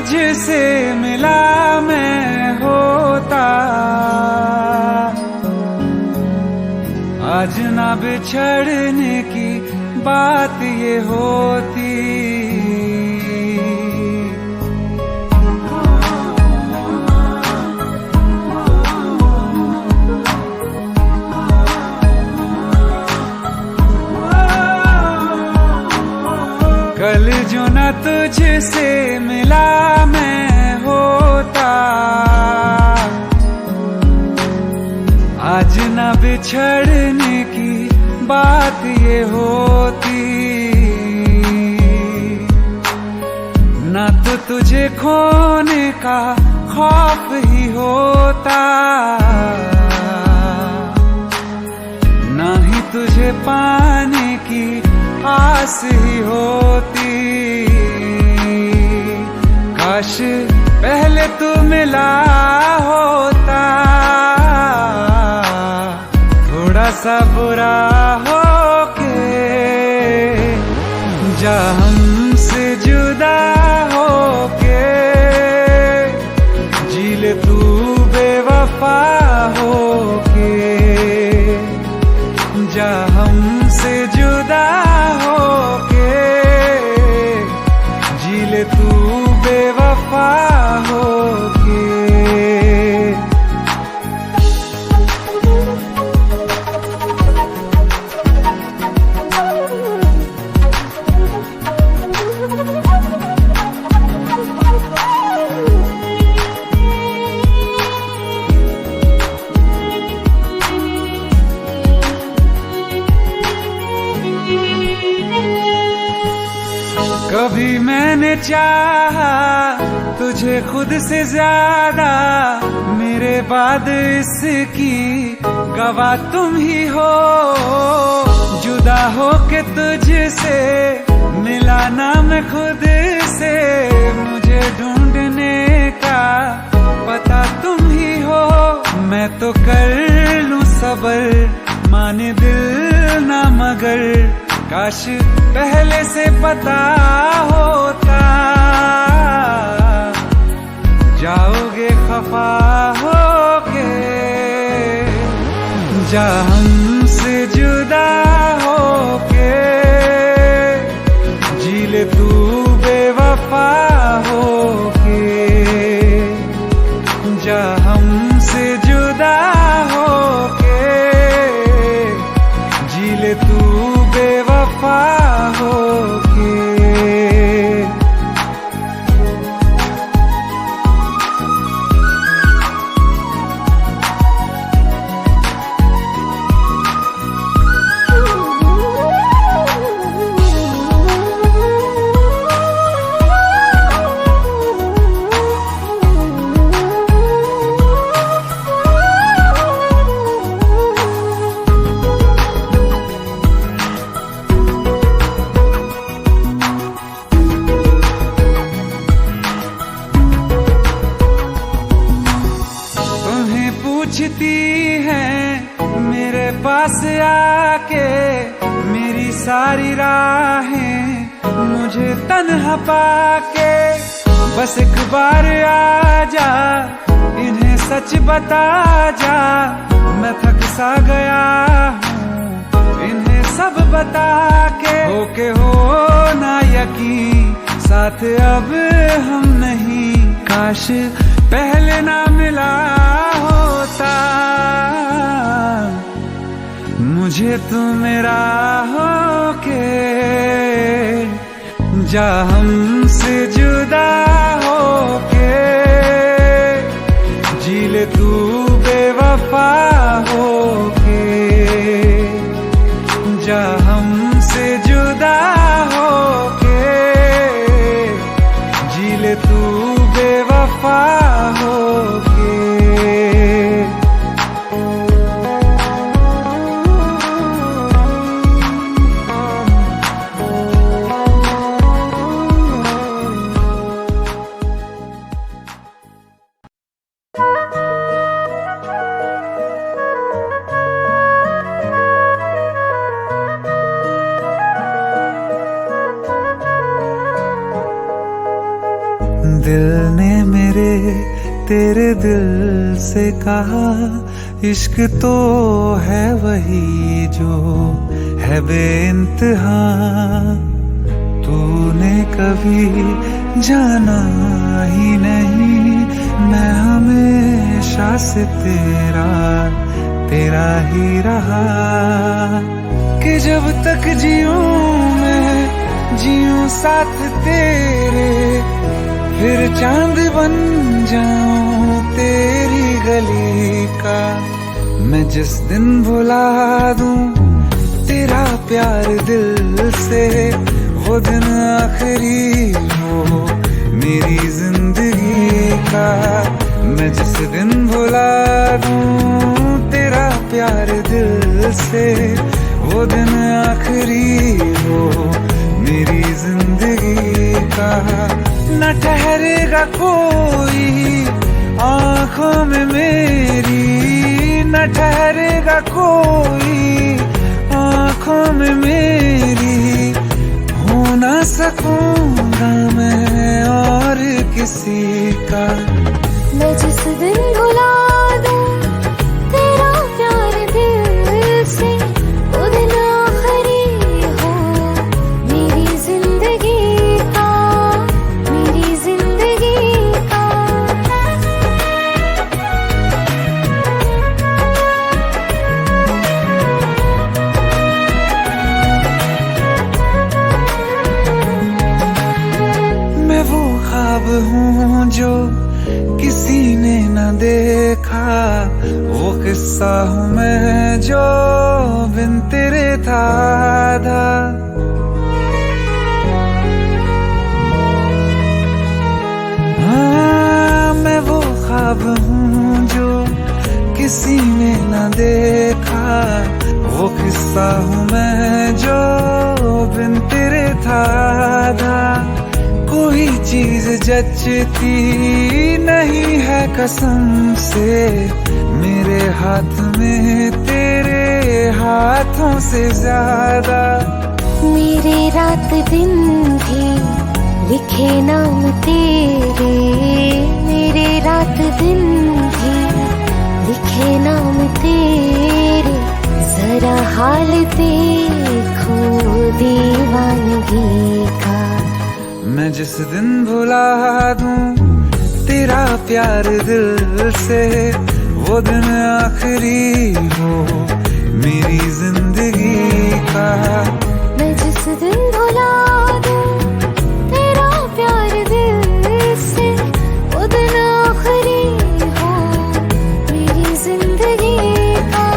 तुझसे मिला मैं होता, आज ना बिछड़ने की बात ये होती। कल जो न तुझसे मिला मैं होता, आज न बिछड़ने की बात ये होती। न तो तुझे खोने का खौफ ही होता, न ही तुझे पाने की आस ही होती। काश पहले तू मिला होता, थोड़ा सा बुरा होके जा हमसे जुदा होके, जी ले तू बेवफा होके, जा हमसे जुदा होके, जी ले तू बेवफा होके। कभी मैंने चाहा तुझे खुद से ज्यादा, मेरे बाद इसकी गवाह तुम ही हो। जुदा हो के तुझसे मिला ना मैं खुद से, मुझे ढूंढने का पता तुम ही हो। मैं तो कर लूं सबर, माने दिल ना मगर, काश पहले से पता होता। जाओगे खफा होके, जा हमसे जुदा होके, जी ले तू बेवफा होके, जा हमसे जुदा होके, जी ले तू बेवफा होके। पूछती है मेरे पास आके, मेरी सारी राहें मुझे तन्हा पाके। बस एक बार आ जा, इन्हें सच बता जा, मैं थक सा गया हूँ इन्हें सब बता के। होके हो ना यकीन, साथ अब हम नहीं, काश पहले ना मिला होता। मुझे तू मेरा होके, जा हमसे जुदा होके, जी ले तू बेवफा होके, जा हमसे जुदा होके, जी ले तू बेवफा होके। दिल मेरे तेरे दिल से कहा, इश्क तो है वही जो है बेइंतहा। तूने कभी जाना ही नहीं, मैं हमेशा से तेरा ही रहा। कि जब तक जीऊं मैं जीऊं साथ तेरे, फिर चांद बन जाऊं तेरी गली का। मैं जिस दिन भुला दूं तेरा प्यार दिल से, वो दिन आखिरी हो मेरी जिंदगी का। मैं जिस दिन भुला दूं तेरा प्यार दिल से, वो दिन आखिरी हो मेरी जिंदगी का। न ठहरेगा कोई आंखों में मेरी, न ठहरेगा कोई आंखों में मेरी। हो ना सकूंगा मैं और किसी का। मैं जिस दिन भुला दूं तेरा प्यार दिल से, वो दिन आखिरी हो मेरी जिंदगी का, मेरी जिंदगी का। मैं वो ख्वाब हूँ जो किसी ने न देखा, वो किस्सा हूँ मैं जो बिन तेरे था आधा। हाँ, मैं वो ख्वाब हूँ जो किसी ने न देखा, वो किस्सा हूँ मैं जो बिन तेरे था आधा। कोई चीज जचती नहीं है कसम से, मेरे हाथ में तेरे हाथों से ज्यादा। मेरे रात दिन भी लिखे नाम तेरे, मेरे रात दिन भी लिखे नाम तेरे। जरा हाल देखो दीवानगी का। मैं जिस दिन भुला दूं तेरा प्यार दिल से, वो दिन आखिरी हो मेरी जिंदगी का। मैं जिस दिन भुला दूं तेरा प्यार दिल से, वो दिन आखिरी हो मेरी जिंदगी का।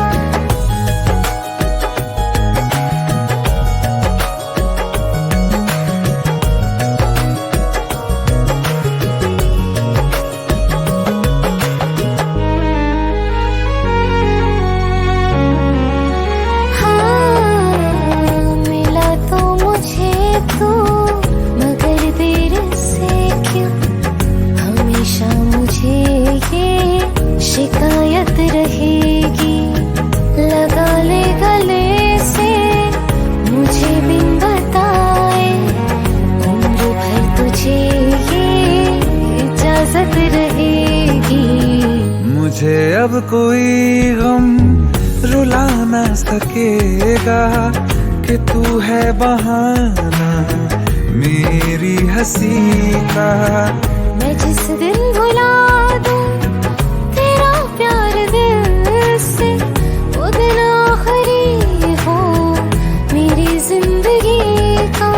शिकायत रहेगी लगा ले गले से, मुझे बिन बताए उम्र भर तुझे ये इजाजत रहेगी। मुझे अब कोई गम रुला ना सकेगा, कि तू है बहाना मेरी हंसी का। मैं जिस दिन भुला दूं तेरा प्यार दिल से, वो दिन आखिरी हो मेरी जिंदगी का।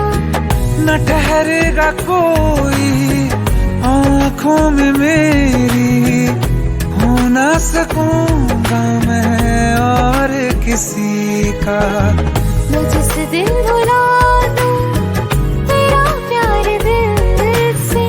न ठहरेगा कोई आंखों में मेरी, हो ना सकूंगा मैं और किसी का। मैं जिस दिन भुला दूं तेरा प्यार दिल से,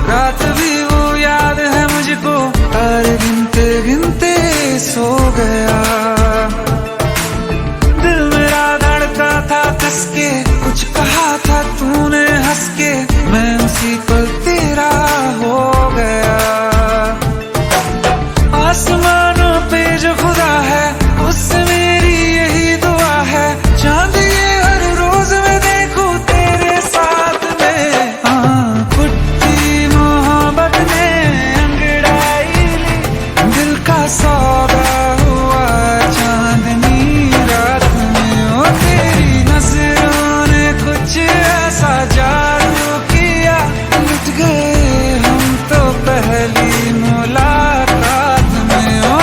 रात भी वो याद है मुझको, तारे गिनते गिनते सो गया। दिल मेरा धड़का था कस के, कुछ कहा था तूने हंस के, मैं उसी पल तेरा हो गया। आसमानों पे जो खुदा है उससे मेरी यही दुआ है, चांद ये हर रोज मैं देखूं तेरे साथ में। हाँ, फुटती मोहब्बत ने अंगड़ाई ली, दिल का सौदा हुआ चांदनी रात में। ओ तेरी नजरों ने कुछ ऐसा जादू किया, लुट गए हम तो पहली मुलाकात में। ओ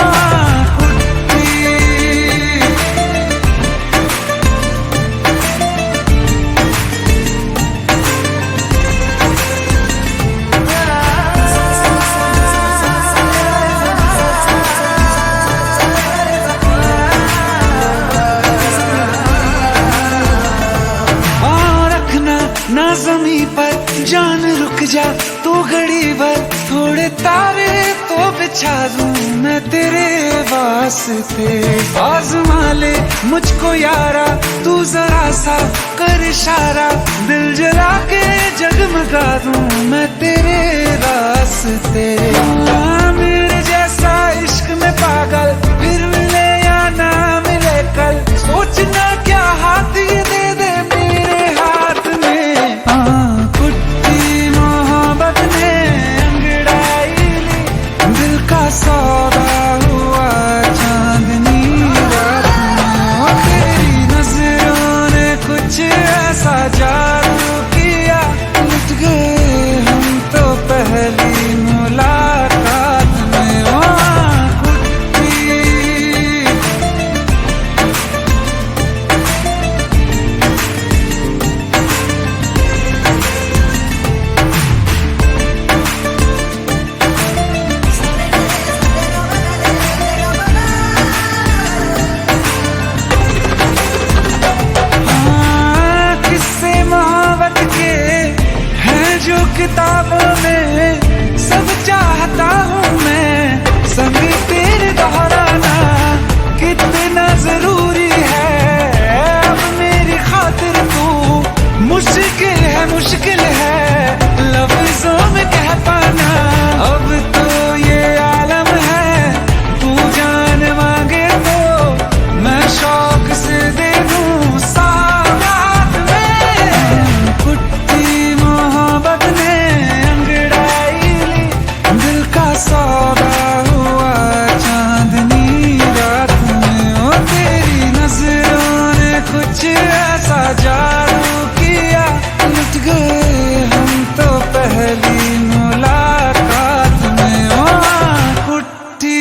ना ज़मीं पर जान रुक जा तू घड़ी भर, थोड़े तारे तो बिछा दूं मैं तेरे वास्ते। आज़मा ले मुझको यारा तू जरा सा कर इशारा, दिल जला के जगमगा दूं मैं तेरे रास्ते। मेरे जैसा इश्क में पागल फिर मिले या ना मिले कल, सोचना क्या हाथ ये दे दे मेरे हाथ में। कुट्टी मोहब्बत ने अंगड़ाई ली, दिल का सौदा हुआ चांदनी रात में। ओ तेरी नजरों ने कुछ ऐसा जादू किया, लुट गए हम तो पहली मुलाकात में। ओ किताबों में सब चाहता हूँ मैं, संग तेरे दोहराना कितना जरूरी है। अब मेरी खातिर तू मुश्किल है लफ्जों में कह पाना। अब तो ये आलम है तू जान मांगे तो मैं शौक से दे दूँ साथ में। कुट्टी मोहब्बत ने अंगड़ाई ली, दिल का सौदा हुआ चांदनी रात में। ओ तेरी नजरों ने कुछ ऐसा जादू किया, लुट गए हम तो पहली मुलाकात में। ओ कुट्टी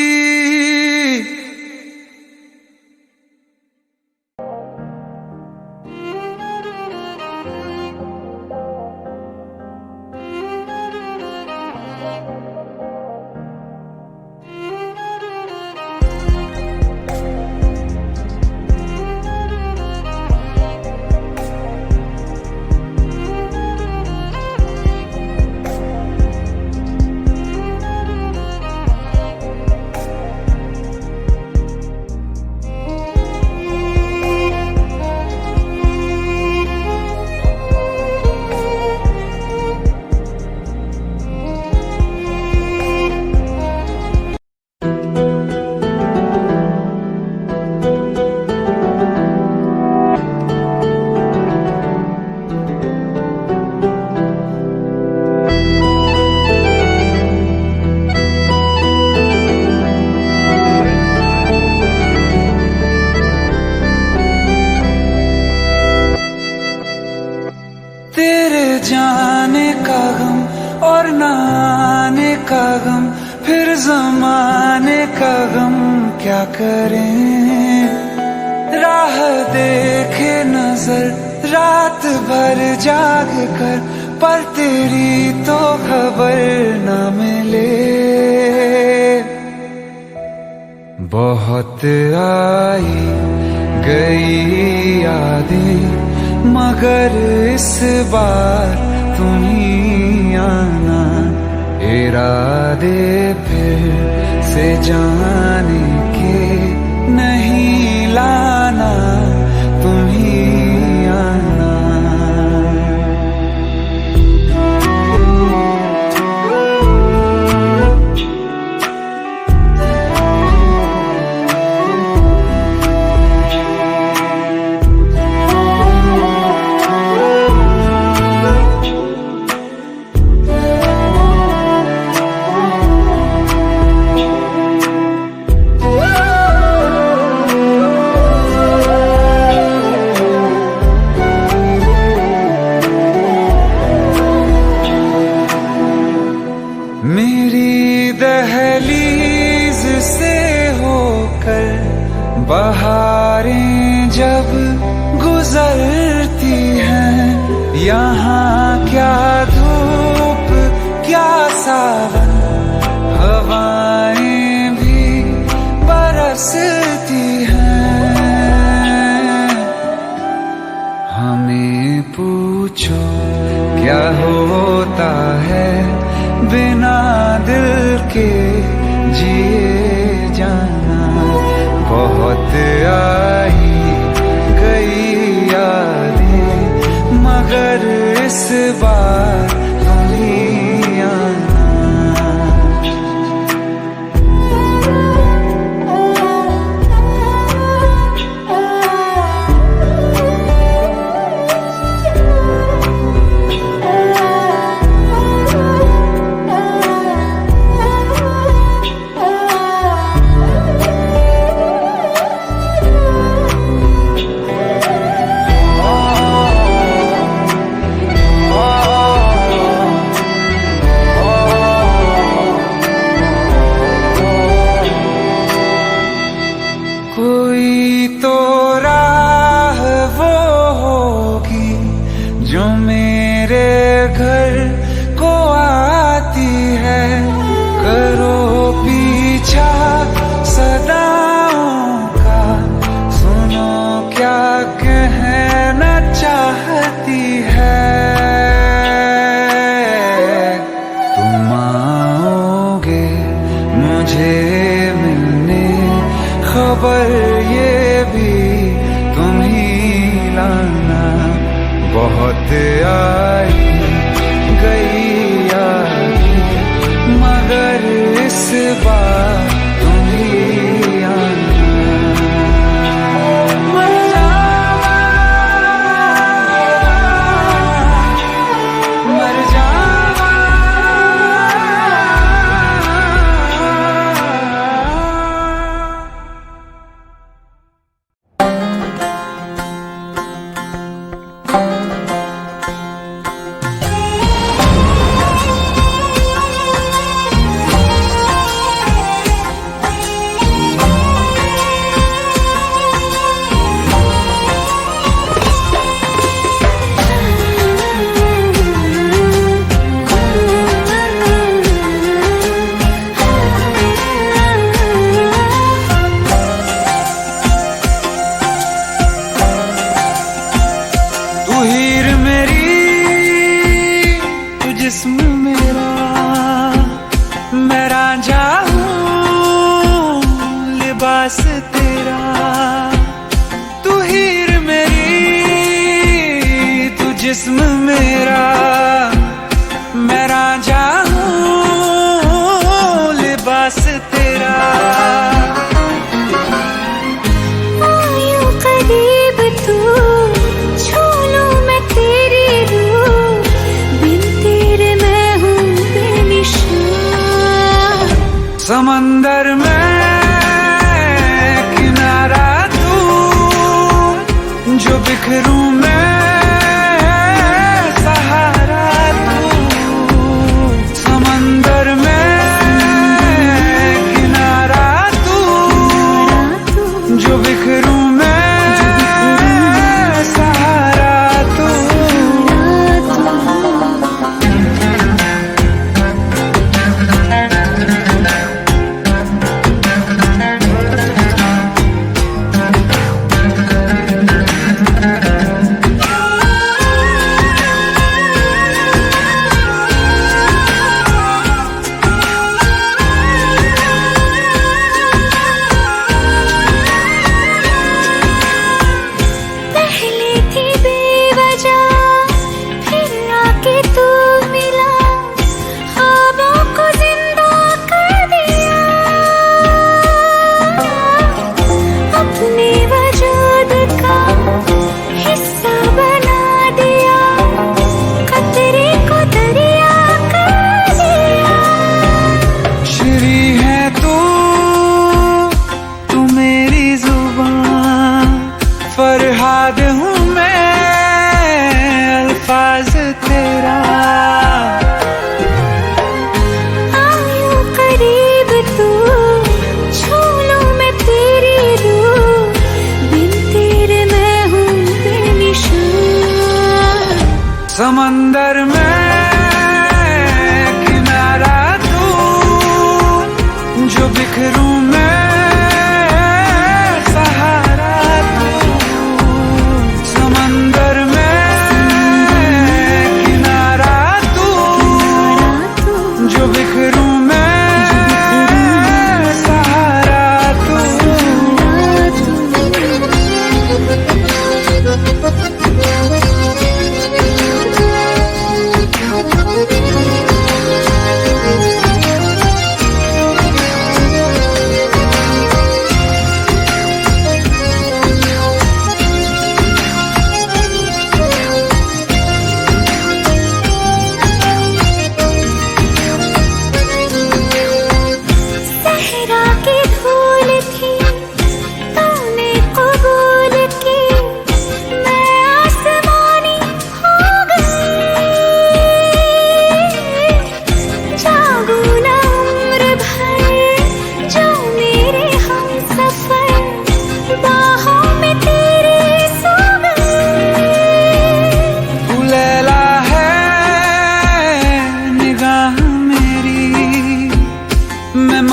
जाने का गम और न आने का गम, फिर जमाने का गम क्या करें। राह देखे नजर रात भर जाग कर, पर तेरी तो खबर न मिले। बहुत आई गई यादें मगर इस बार तुम ही आना इरादे फिर से जाने के नहीं लाना, तुम ही आना। मेरी दहलीज से होकर बहारें जब गुजरती हैं, यहाँ क्या धूप क्या सावन, हवाएं भी बरसती हैं। हमें पूछो क्या होता है बिना दिल के जिए जाना। बहुत आई गई यादें मगर इस बार तुम ही आना। कोई तो राह वो होगी जो मेरे घर को आती है। करो पीछा सदाओं का, सुनो क्या कहना चाहती है। तुम आओगे मुझे मिलने, खबर ये भी तुम ही लाना। बहुत आई गई यादें मगर इस बार तुम ही आना। मर जावा, मर जावा। जिस्म मेरा, मैं रांझा हूँ लिबास तेरा। तू हीर मेरी, तू जिस्म मेरा, मैं रांझा हूँ लिबास तेरा। समंदर में किनारा तू, जो बिखरूं मैं सहारा तू। समंदर में किनारा तू, जो बिखरूं मैं सहारा तू।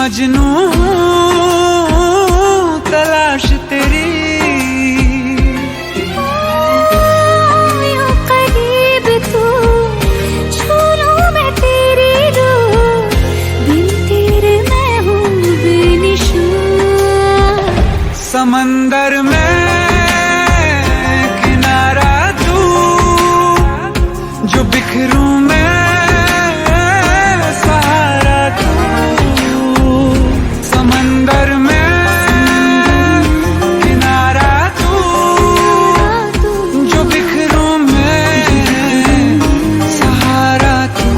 मजनू हूँ तलाश तेरी। यूं करीब तू छू लूं मैं तेरी रूह, बिन तेरे मैं हूँ बेनिशान। समंदर में किनारा तू, जो बिखरूं मैं सहारा तू। समंदर में किनारा तू, जो बिखरूं मैं सहारा तू।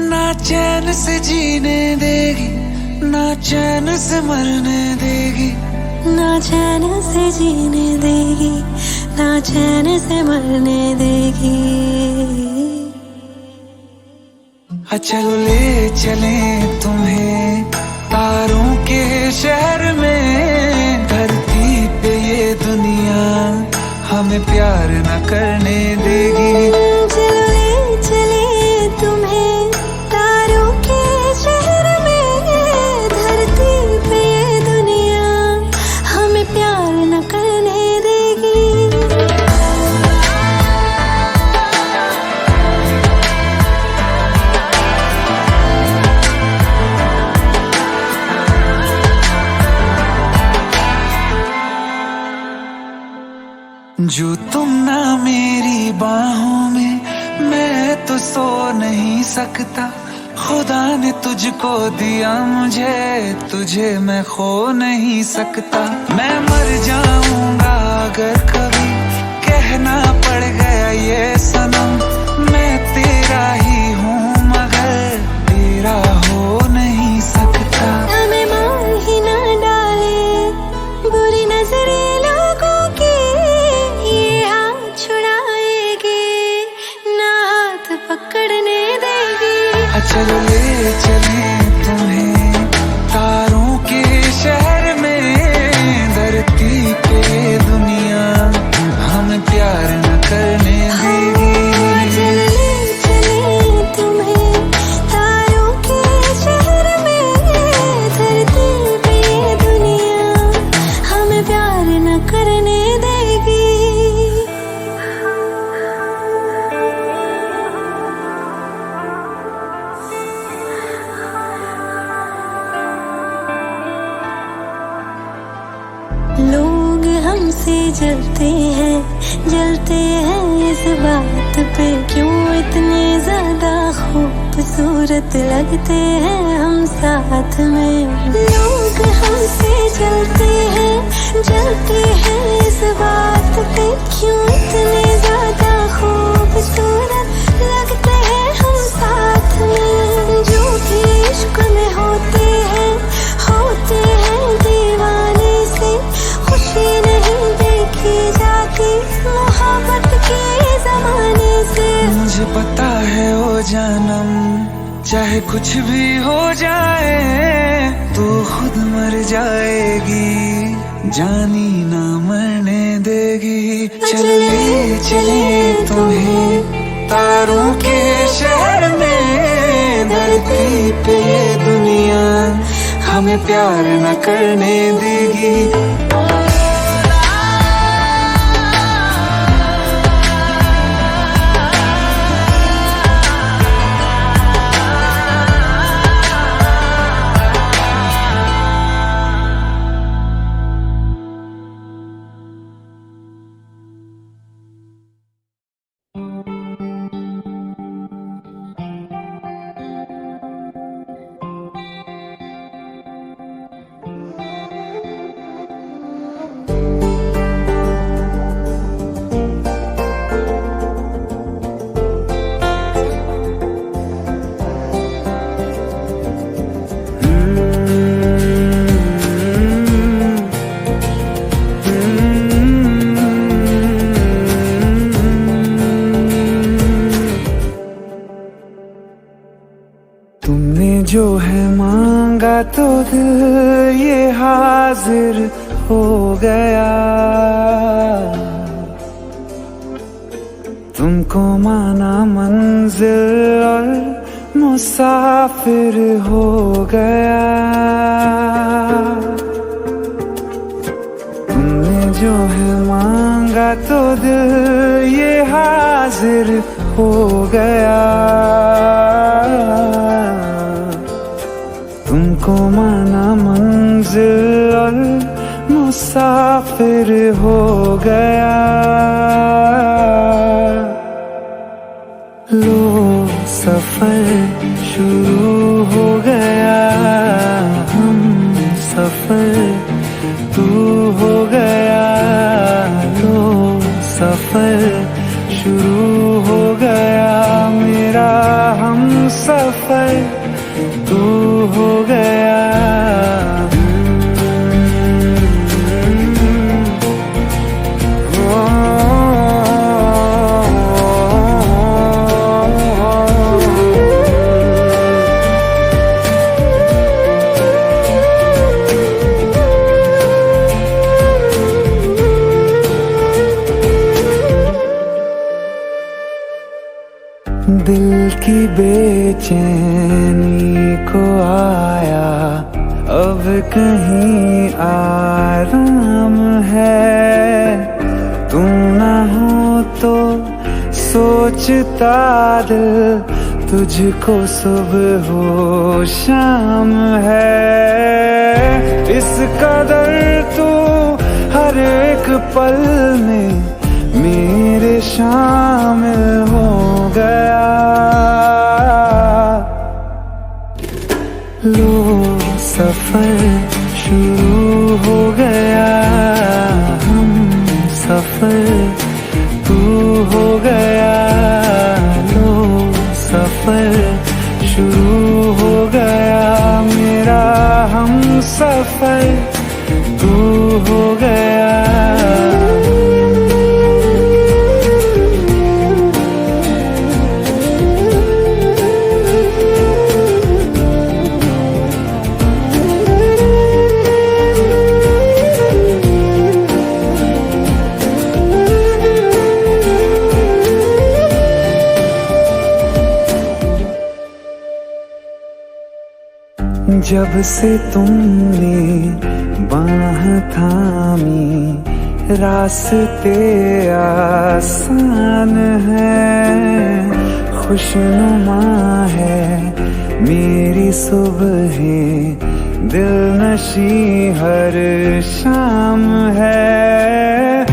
ना चैन से जीने देगी, ना चैन से मरने देगी। ना चैन से जीने देगी, ना चैन से मरने देगी। चलो ले चले तुम्हें तारों के शहर में। धरती पे ये दुनिया हमें प्यार न करने देगी। चलो ले चले तुम्हें तारों के शहर में। धरती पे ये दुनिया हमें प्यार न करने देगी। जो तुम ना मेरी बाहों में, मैं तो सो नहीं सकता। खुदा ने तुझको दिया मुझे, तुझे मैं खो नहीं सकता। मैं मर जाऊंगा अगर कभी कहना पड़ गया ये सनम। मैं तेरा ही हूँ मगर तेरा हो नहीं सकता। हमें मार ही ना डाले बुरी नजरें लोगों की, ये हाथ छुड़ाएगी ना हाथ पकड़ने देगी। चलो ले चले तुम्हें तारों के शहर में। धरती पे दुनिया हमें प्यार न करने देगी। चलो ले चले तुम्हें तारों के शहर में। धरती पे दुनिया हमें प्यार न करने देगी। लोग हमसे जलते हैं इस बात पे। क्यों इतने ज्यादा खूबसूरत लगते हैं हम साथ में। लोग हमसे जलते हैं इस बात पे। क्यों इतने ज्यादा खूबसूरत लगते हैं हम साथ में। जो भी इश्क में होते हैं दीवाने से। खुशी नहीं देखी जाती मोहब्बत के जमाने से। मुझे पता है ओ जानम चाहे कुछ भी हो जाए तो खुद मर जाएगी, जानी ना मरने देगी। चले चले तुम्हें तारों के शहर में, धरती पे दुनिया हमें प्यार न करने देगी। तुमने जो है मांगा तो दिल ये हाजिर हो गया, तुमको माना मंजिल और मुसाफिर हो गया। तुमने जो है मांगा तो दिल ये हाजिर हो गया, तुमको माना मंजिल और मुसाफिर हो गया। लो सफर शुरू हो गया, हम सफर तू हो गया। लो सफर शुरू हो गया, मेरा हम सफर तू हो गया। दिल की बेचैनी को आया अब कहीं आराम है। तू ना हो तो सोचता दिल तुझको सुबह हो शाम है। इस कदर तू हर एक पल में मेरे शामिल हो गया। लो सफर शुरू हो गया, हम सफर तू हो गया। लो सफर शुरू हो गया, मेरा हम सफर तू हो गया। जब से तुमने बाह थामी रास्ते आसान है। खुशनुमा है मेरी सुबहें, दिल नशी हर शाम है।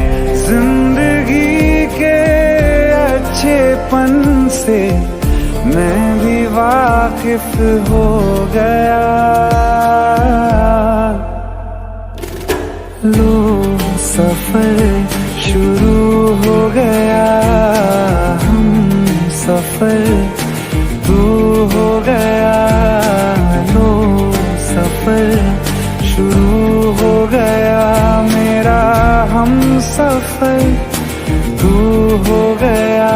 जिंदगी के अच्छेपन से मैं भी वाकिफ हो गया। लो सफर शुरू हो गया, हम सफर तू हो गया। लो सफर शुरू हो गया, मेरा हम सफर तू हो गया।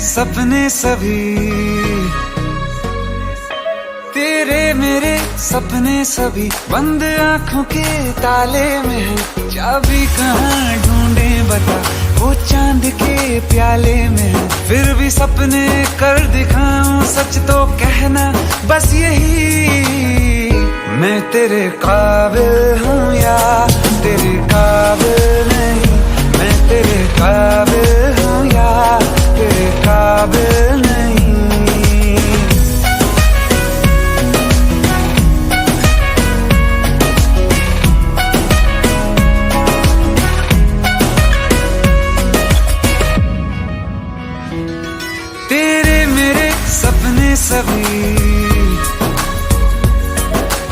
सपने सभी, तेरे मेरे सपने सभी बंद आंखों के ताले में है। चाबी कहाँ ढूंढे बता, वो चांद के प्याले में है। फिर भी सपने कर दिखाऊं, सच तो कहना बस यही, मैं तेरे काबिल हूँ या तेरे काबिल नहीं। मैं तेरे काबिल हूँ या तेरे काबिल नहीं। तेरे मेरे सपने सभी,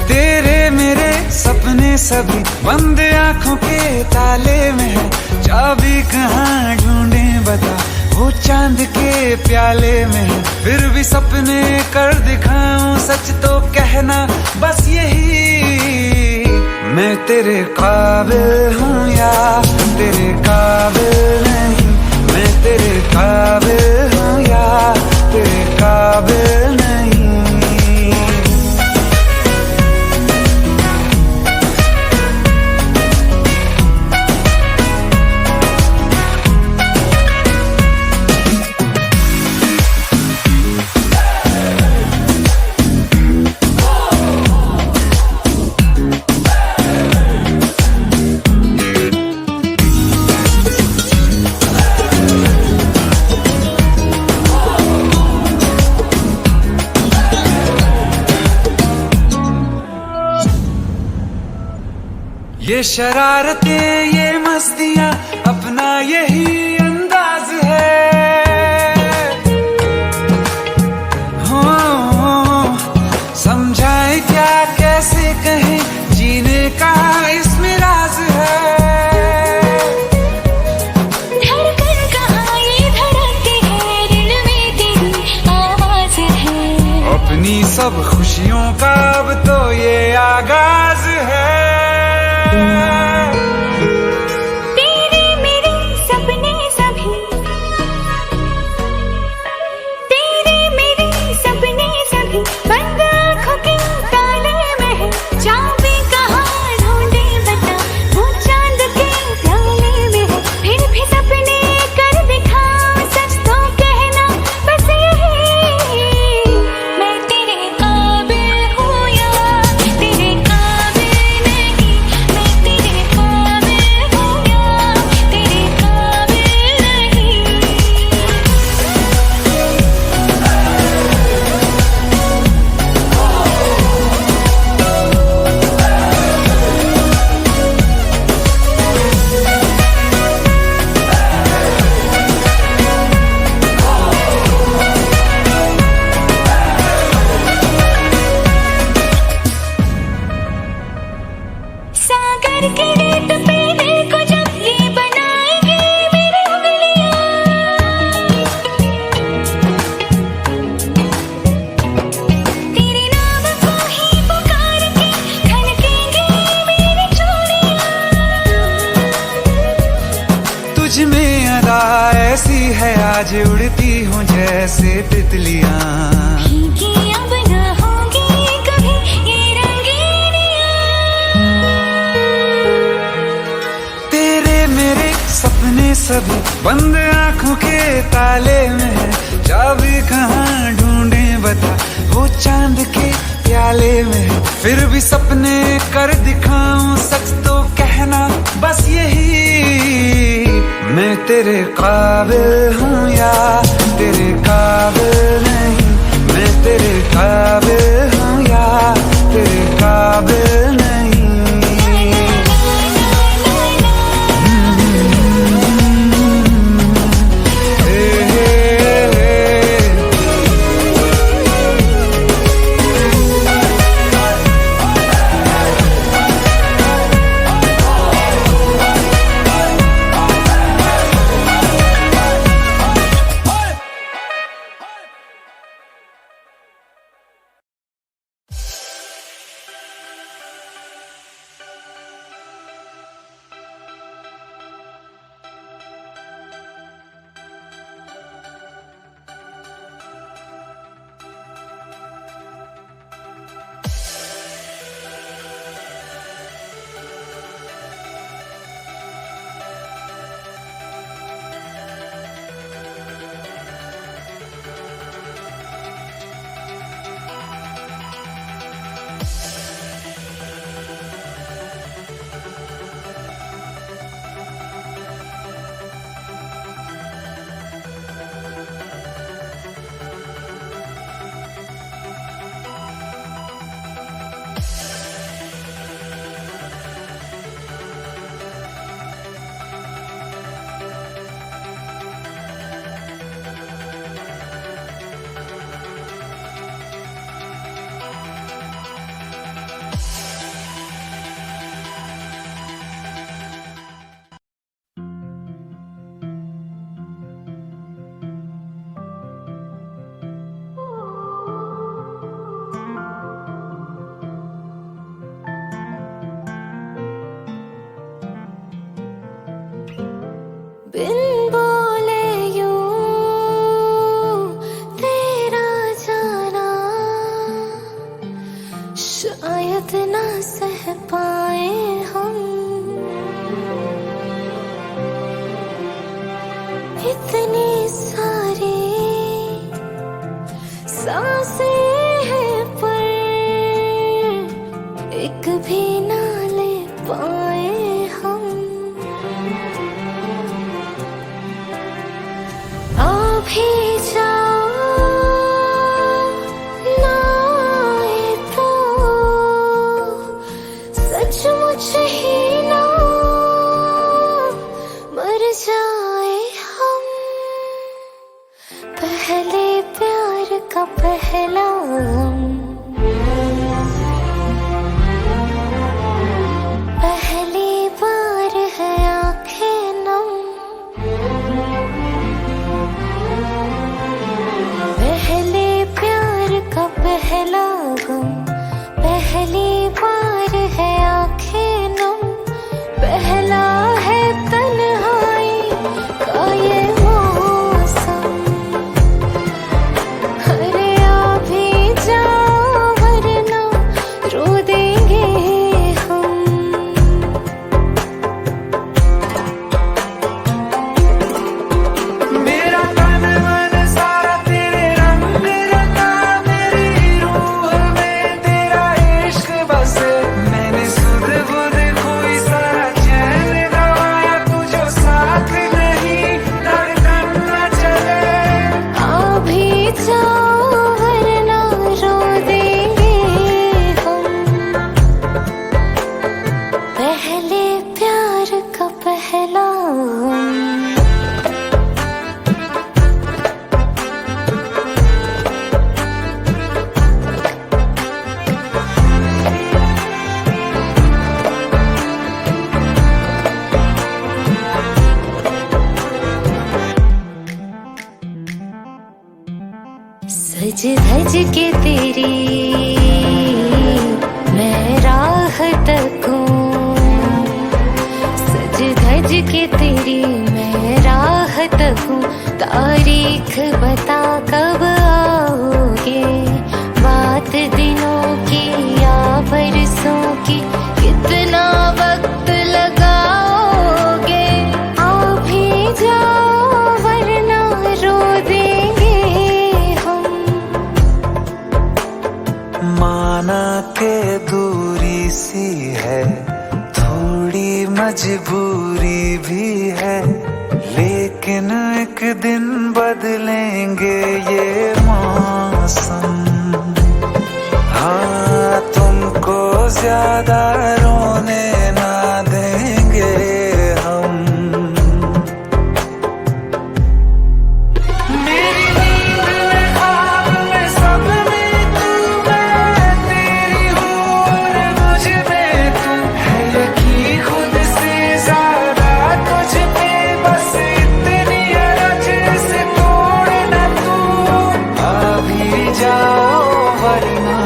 तेरे मेरे सपने सभी बंद आंखों के ताले में है। चाबी कहाँ ढूंढे बता, वो चांद के प्याले में है। फिर भी सपने कर दिखाऊं, सच तो कहना बस यही, मैं तेरे काबिल हूँ या तेरे काबिल नहीं। मैं तेरे काबिल हूँ या तेरे काबिल नहीं। ये शरारतें ये मस्तियां अपना यही अंदाज है। हो समझाए क्या कैसे कहें, जीने का इसमें राज है। धड़कन कहाँ ये धड़कती है, दिल में तेरी आवाज है। अपनी सब खुशियों का अब तो ये आगाज है। तेरे मेरे सपने सभी, तेरे मेरे सपने सभी बंद आंखों के ताले में है। चाबी कहाँ ढूंढे बता, वो चांद के प्याले में है। फिर भी सपने कर दिखा, सच तो कहना बस यही, मैं तेरे काबिल हूँ या तेरे काबिल नहीं। मैं तेरे काबिल हूँ या तेरे काबिल नहीं। सागर के रेत पे देखो जब ये बनाएंगे मेरी उंगलियां। तेरे नाम को ही पुकार के खनकेंगे मेरी चूड़ियां। तुझ में अदा ऐसी है, आज उड़ती हूँ जैसे तितलियां। भीगी अब न होंगी कभी ये रंगीनियां। तेरे मेरे सपने सभी बंद आंखों के ताले में है। चाबी कहाँ ढूंढे बता, वो चांद के प्याले में है। फिर भी सपने कर दिखाऊं, सच तो कहना बस यही, मैं तेरे काबिल हूँ या तेरे काबिल नहीं। मैं तेरे काबिल हूँ या तेरे काबिल नहीं। शायद ना सह पाए हम इतनी सारी सांसें हैं पर एक भी ना ले पाए हम। आ भी जाओ ना आए तो सचमुच ही ना मर जाए हम। पहले प्यार का पहला गम, पहली बार है आंखें नम। पहले प्यार का पहला गम, पहली बार है आंखें नम। पहला है तन्हाई का ये मौसम। अरे आ भी जाओ वरना रो देंगे हम। मेरा तन मन सारा तेरे रंग रंगा, मेरी रूह में तेरा इश्क बसे। मैंने सुध बुध खोई सारा चैन गवाया, तुझो साथ नहीं धड़कन न चले। आ भी जाओ वरना रो देंगे हम। पहले प्यार का पहला गम। सज धज के तेरी मैं राह तकूं, सज धज के तेरी मैं राह तकूं। तारीख बता कब आओगे, बात दिनों की या बरसों की, कितना वक्त लगाओगे। आ भी जाओ वरना रो देंगे हम। माना के दूरी सी है, थोड़ी मजबूरी भी है, लेकिन एक दिन बदलेंगे ये मौसम। हाँ, तुमको ज्यादा रोने ना देंगे हम। मेरी नींद में ख्वाब में सब में तू, मैं तेरी हूँ और मुझ में तू है। यकीन खुद से ज्यादा तुझ पे, बस इतनी अरज से तोड़ न तू। आ भी जाओ वरना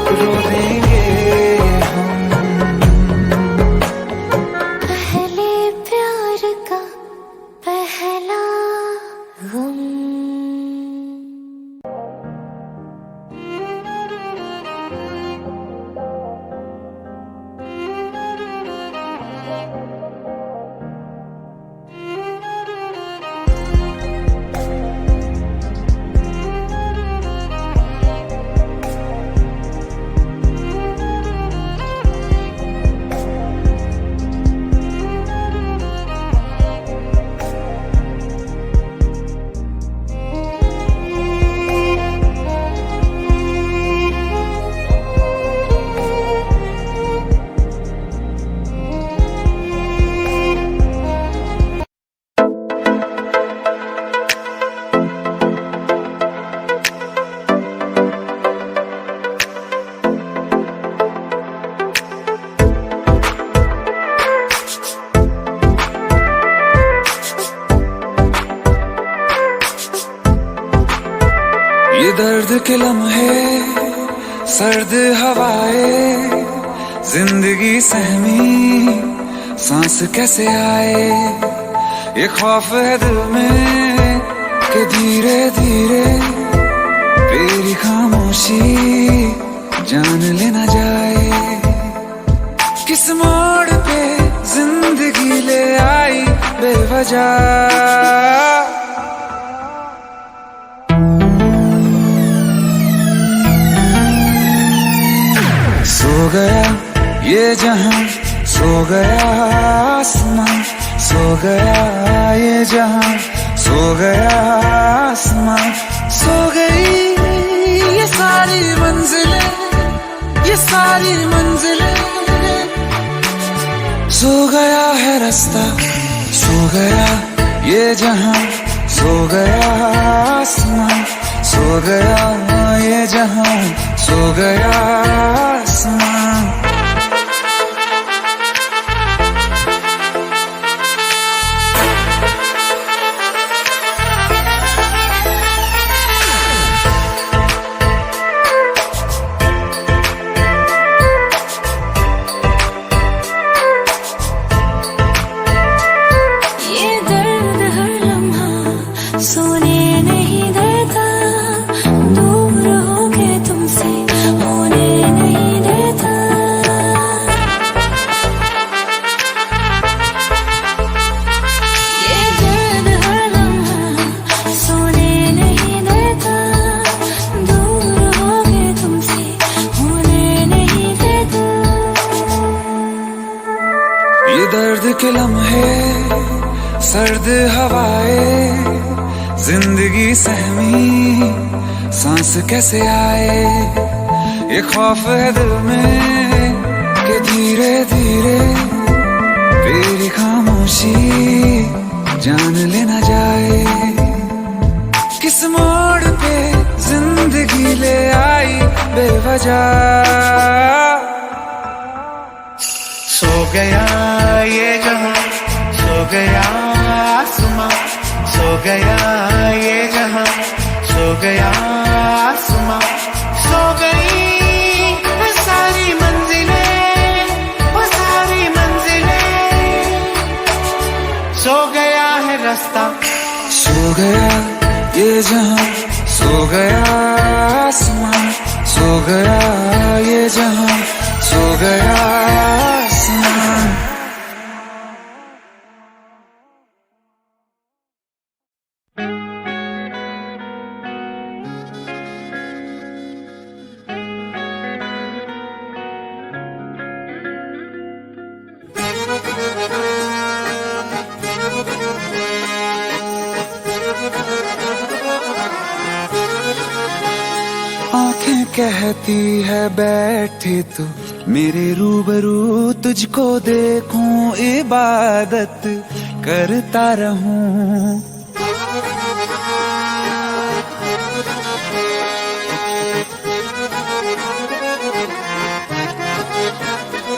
रो देंगे हम। पहले प्यार का पहला गम। ये दर्द के लम्हे, सर्द हवाएं, जिंदगी सहमी सांस कैसे आए। ये खौफ है दिल में कि धीरे धीरे तेरी खामोशी जान लेना जाए। किस मोड़ पे जिंदगी ले आई बेवजह। सो गया ये जहां, सो गया आसमां, सो गया ये जहां, सो गया आसमां, सो गई ये सारी मंजिलें, ये सारी मंजिलें। सो गया है रास्ता, सो गया ये जहां, सो गया आसमां, सो गया ये जहां, सो गया आसमां। सोने नहीं देता, दूर होके तुमसे होने नहीं देता। ये दर्द हर लम्हा सोने नहीं देता, दूर होके तुमसे होने नहीं देता। ये दर्द के लम्हे, सर्द हवाएं, जिंदगी सहमी सांस कैसे आए। ये खौफ है दिल में कि धीरे धीरे तेरी खामोशी जान लेना जाए। किस मोड़ पे जिंदगी ले आई बेवजह। सो गया ये जहां, सो गया आसमां, सो गया ये जहां, सो गया आसमां, सो गई वो सारी मंजिलें, वो सारी मंजिलें। सो गया है रास्ता, सो गया ये जहां, सो गया आसमां, सो गया ये जहां, सो गया आसमां। आंखें कहती है बैठे तू मेरे रूबरू, तुझको देखूं इबादत करता रहूं।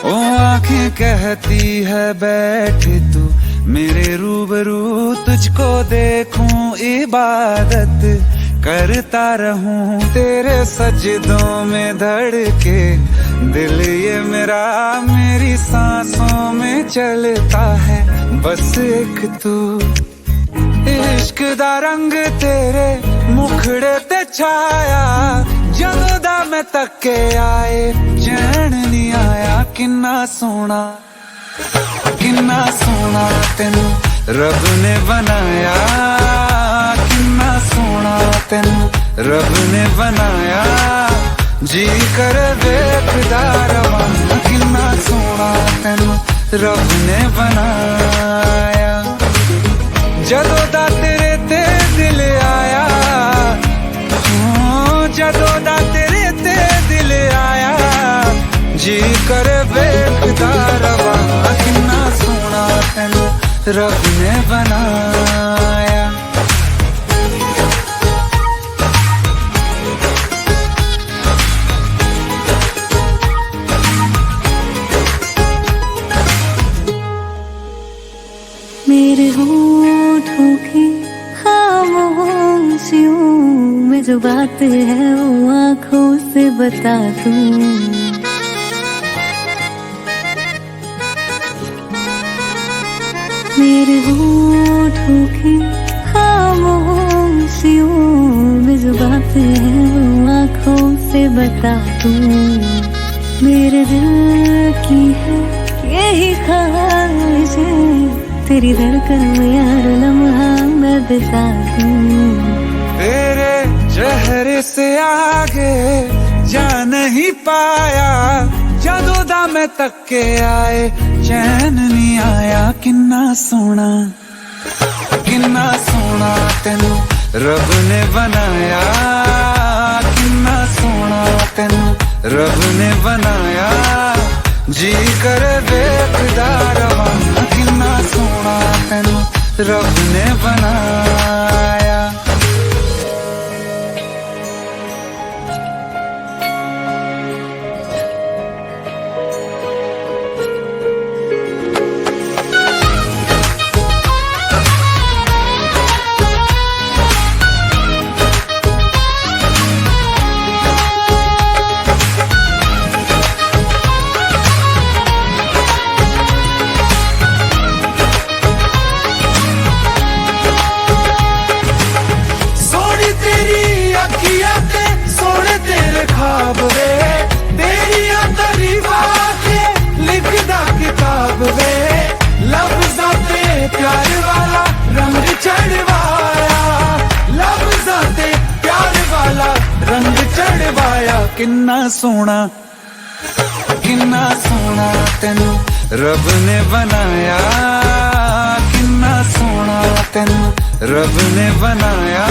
ओ आंखें कहती है बैठे तू मेरे रूबरू, तुझको देखूं इबादत करता रहूं। तेरे सजदों में धड़के दिल ये मेरा, मेरी सांसों में चलता है बस एक तू। इश्क दा रंग तेरे मुखड़े ते छाया, जदों दा मैं तके आए चैन नहीं आया। किन्ना सोना, किन्ना सोना तेनू रब ने बनाया, किन्ना सोना तेनू रब ने बनाया। जी कर वेखदा रवां, किन्ना सोना तेनू रब ने बनाया। जदों दा तेरे ते दिल आया, जदों दा तेरे ते दिल आया, जी कर वेखदा रवां, किन्ना सोना तेनू रब ने बनाया। मेरे होठों की खामोशियों में जो बात है वो आँखों से बता दूं। मेरे होठों की खामोशियों में जो बात है वो आँखों से से बता तू मेरे दिल की है यही ख्वाहिश, तेरी धड़कन में हर लम्हा मैं बिता दूं। तेरे चेहरे से आगे जा नहीं पाया, ਜਦੋਂ ਦਾ मैं तक के आए चैन नहीं आया। किन्ना सोना तेनू रब ने बनाया, किन्ना सोना तेनू रब ने बनाया। जी करे वेखदा रवां, किन्ना सोना तेनू रब ने बनाया। ख्वाब वे तेरिया तारीफां के लिखदा किताब वे, लफ्ज़ां ते प्यार वाला रंग चढ़वाया, लफ्ज़ां ते प्यार वाला रंग चढ़वाया। किन्ना सोना तेनू रब ने बनाया, किन्ना सोना तेनू रब ने बनाया।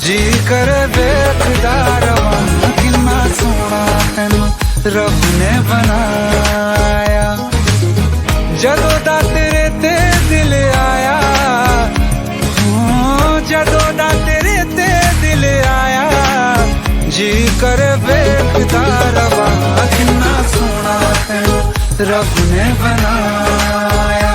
जी कर वेखदा रवां, किन्ना सोना तेनू रब ने बनाया। जदों दा तेरे ते दिल आया, जदों दा तेरे ते दिल आया। जी कर वेखदा रवां, किन्ना सोना तेनू रब ने बनाया।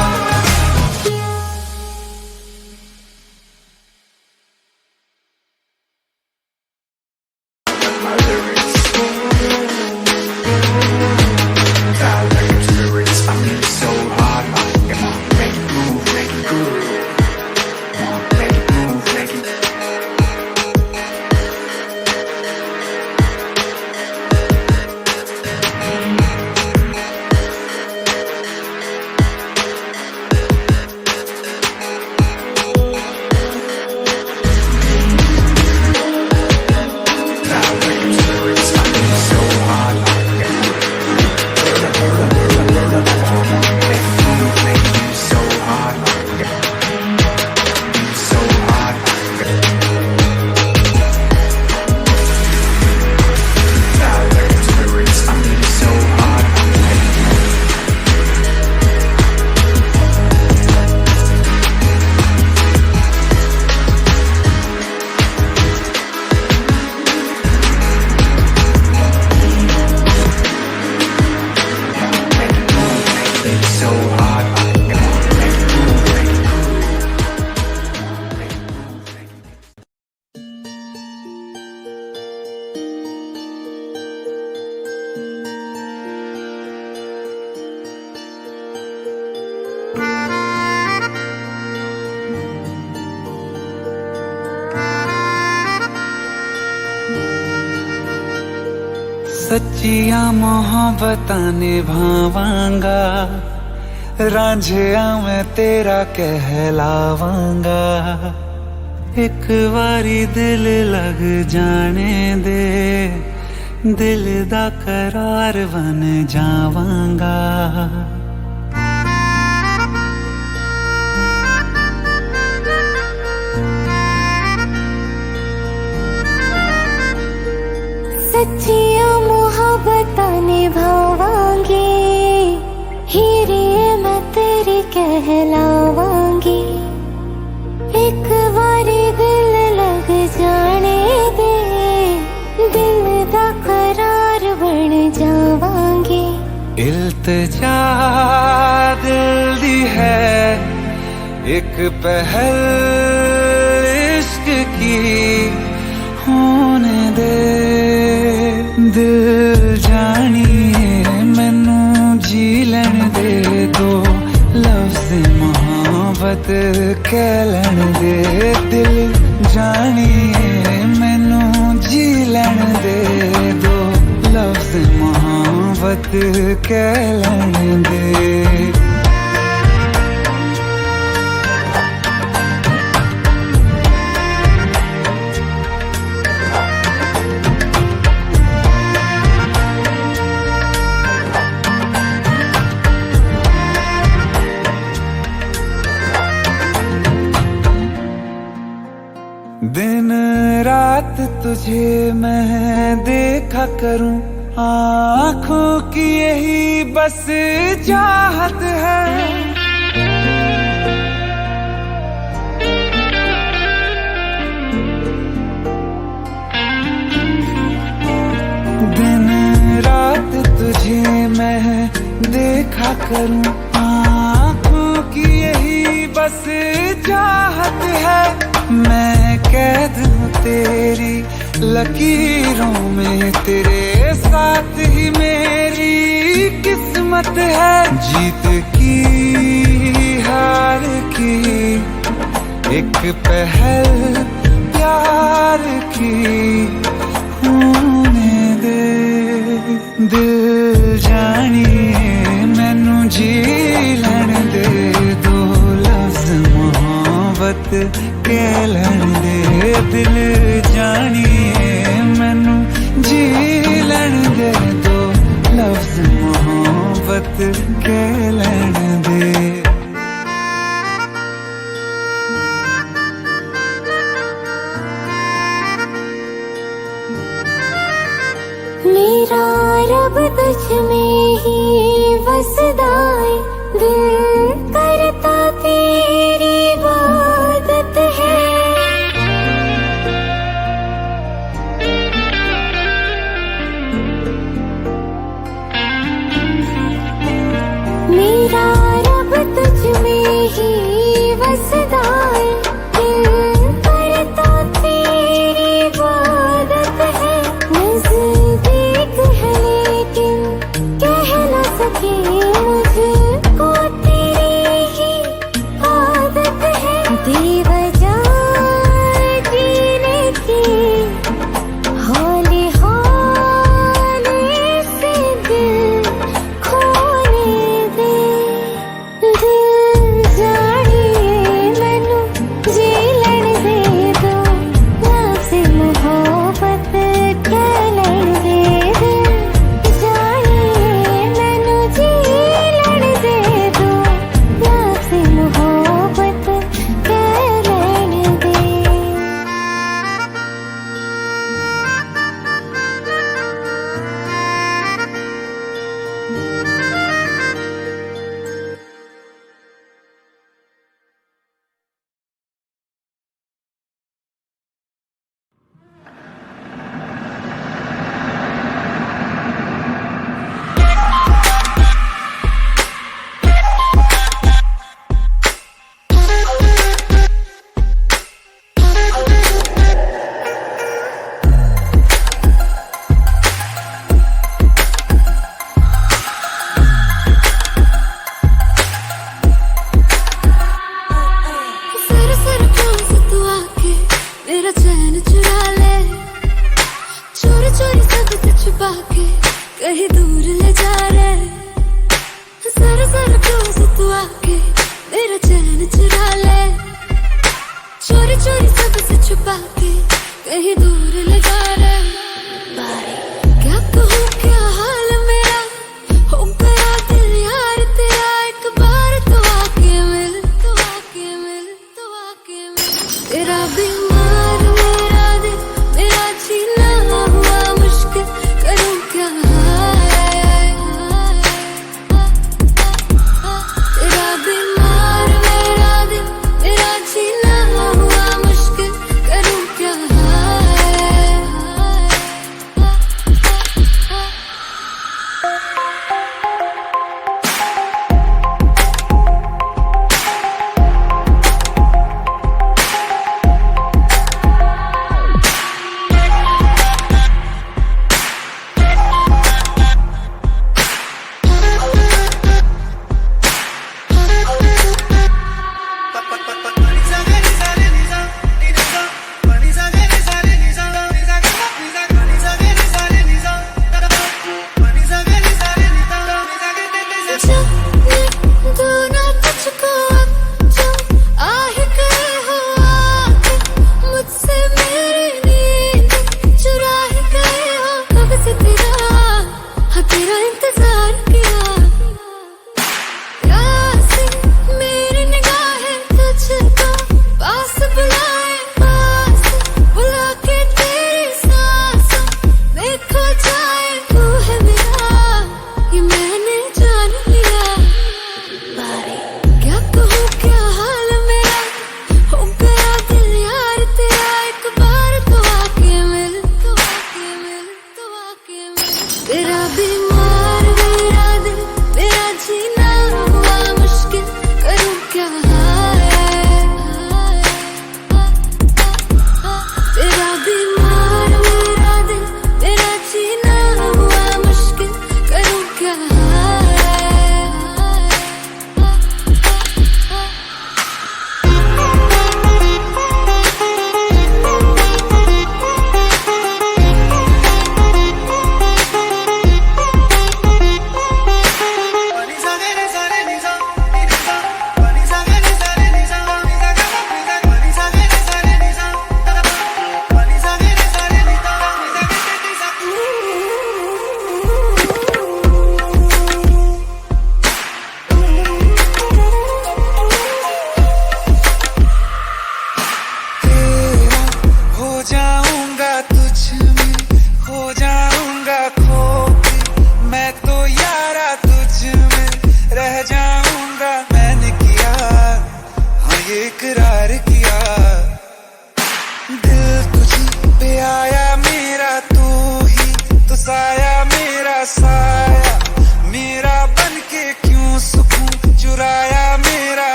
सच्चिया मोहब्बतां निभावांगा, रांझिया मैं तेरा कहलावांगा। एक बारी दिल लग जाने दे, दिल दा करार बन जावांगा। सच्चिया मोहब्बतां निभावांगी, हीरे मैं तेरी कहलावांगी। एक बारी दिल लग जाने दे, दिल दा करार बन जावांगी। इल्तिजा दिल दी है एक पहल इश्क की, होने दे दिल जानिए मैनू जी लैन दे। दो लफ्ज़ मोहब्बत कह लैन दे, दिल जानिए मैनू जी लैन दे। लफ्ज मोहब्बत कहलाने दे। दिन रात तुझे मैं देखा करूं, आँखों की यही बस चाहत है। दिन रात तुझे मैं देखा करूं, आँखों की यही बस चाहत है। मैं कैद हूँ तेरी लकीरों में, तेरे साथ ही मेरी किस्मत है। जीत की हार की एक पहल प्यार की होने दे। दिल जानिए मैनू जी लैण दे, दो लफ्ज मोहब्बत कहलाने दे। दिल जानिए मैनू जी लैण दे, दो लफ्ज मोहब्बत कहलाने दे। मेरा रब तुझ में ही वसदा है, दिल करता तेरी इबादत है। मेरा रब तुझ में ही वसदा है, दिल करता तेरी इबादत है। नज़दीक है लेकिन कह न सके मुझको तेरी ही आदत है। बेवजह जीने की हौले हौले से दिल खोने दे। दिल जानिए मैनू जी लैण दे, दो लफ्ज़ मोहब्बत कहलाने दे। दिल जानिए मैनू जी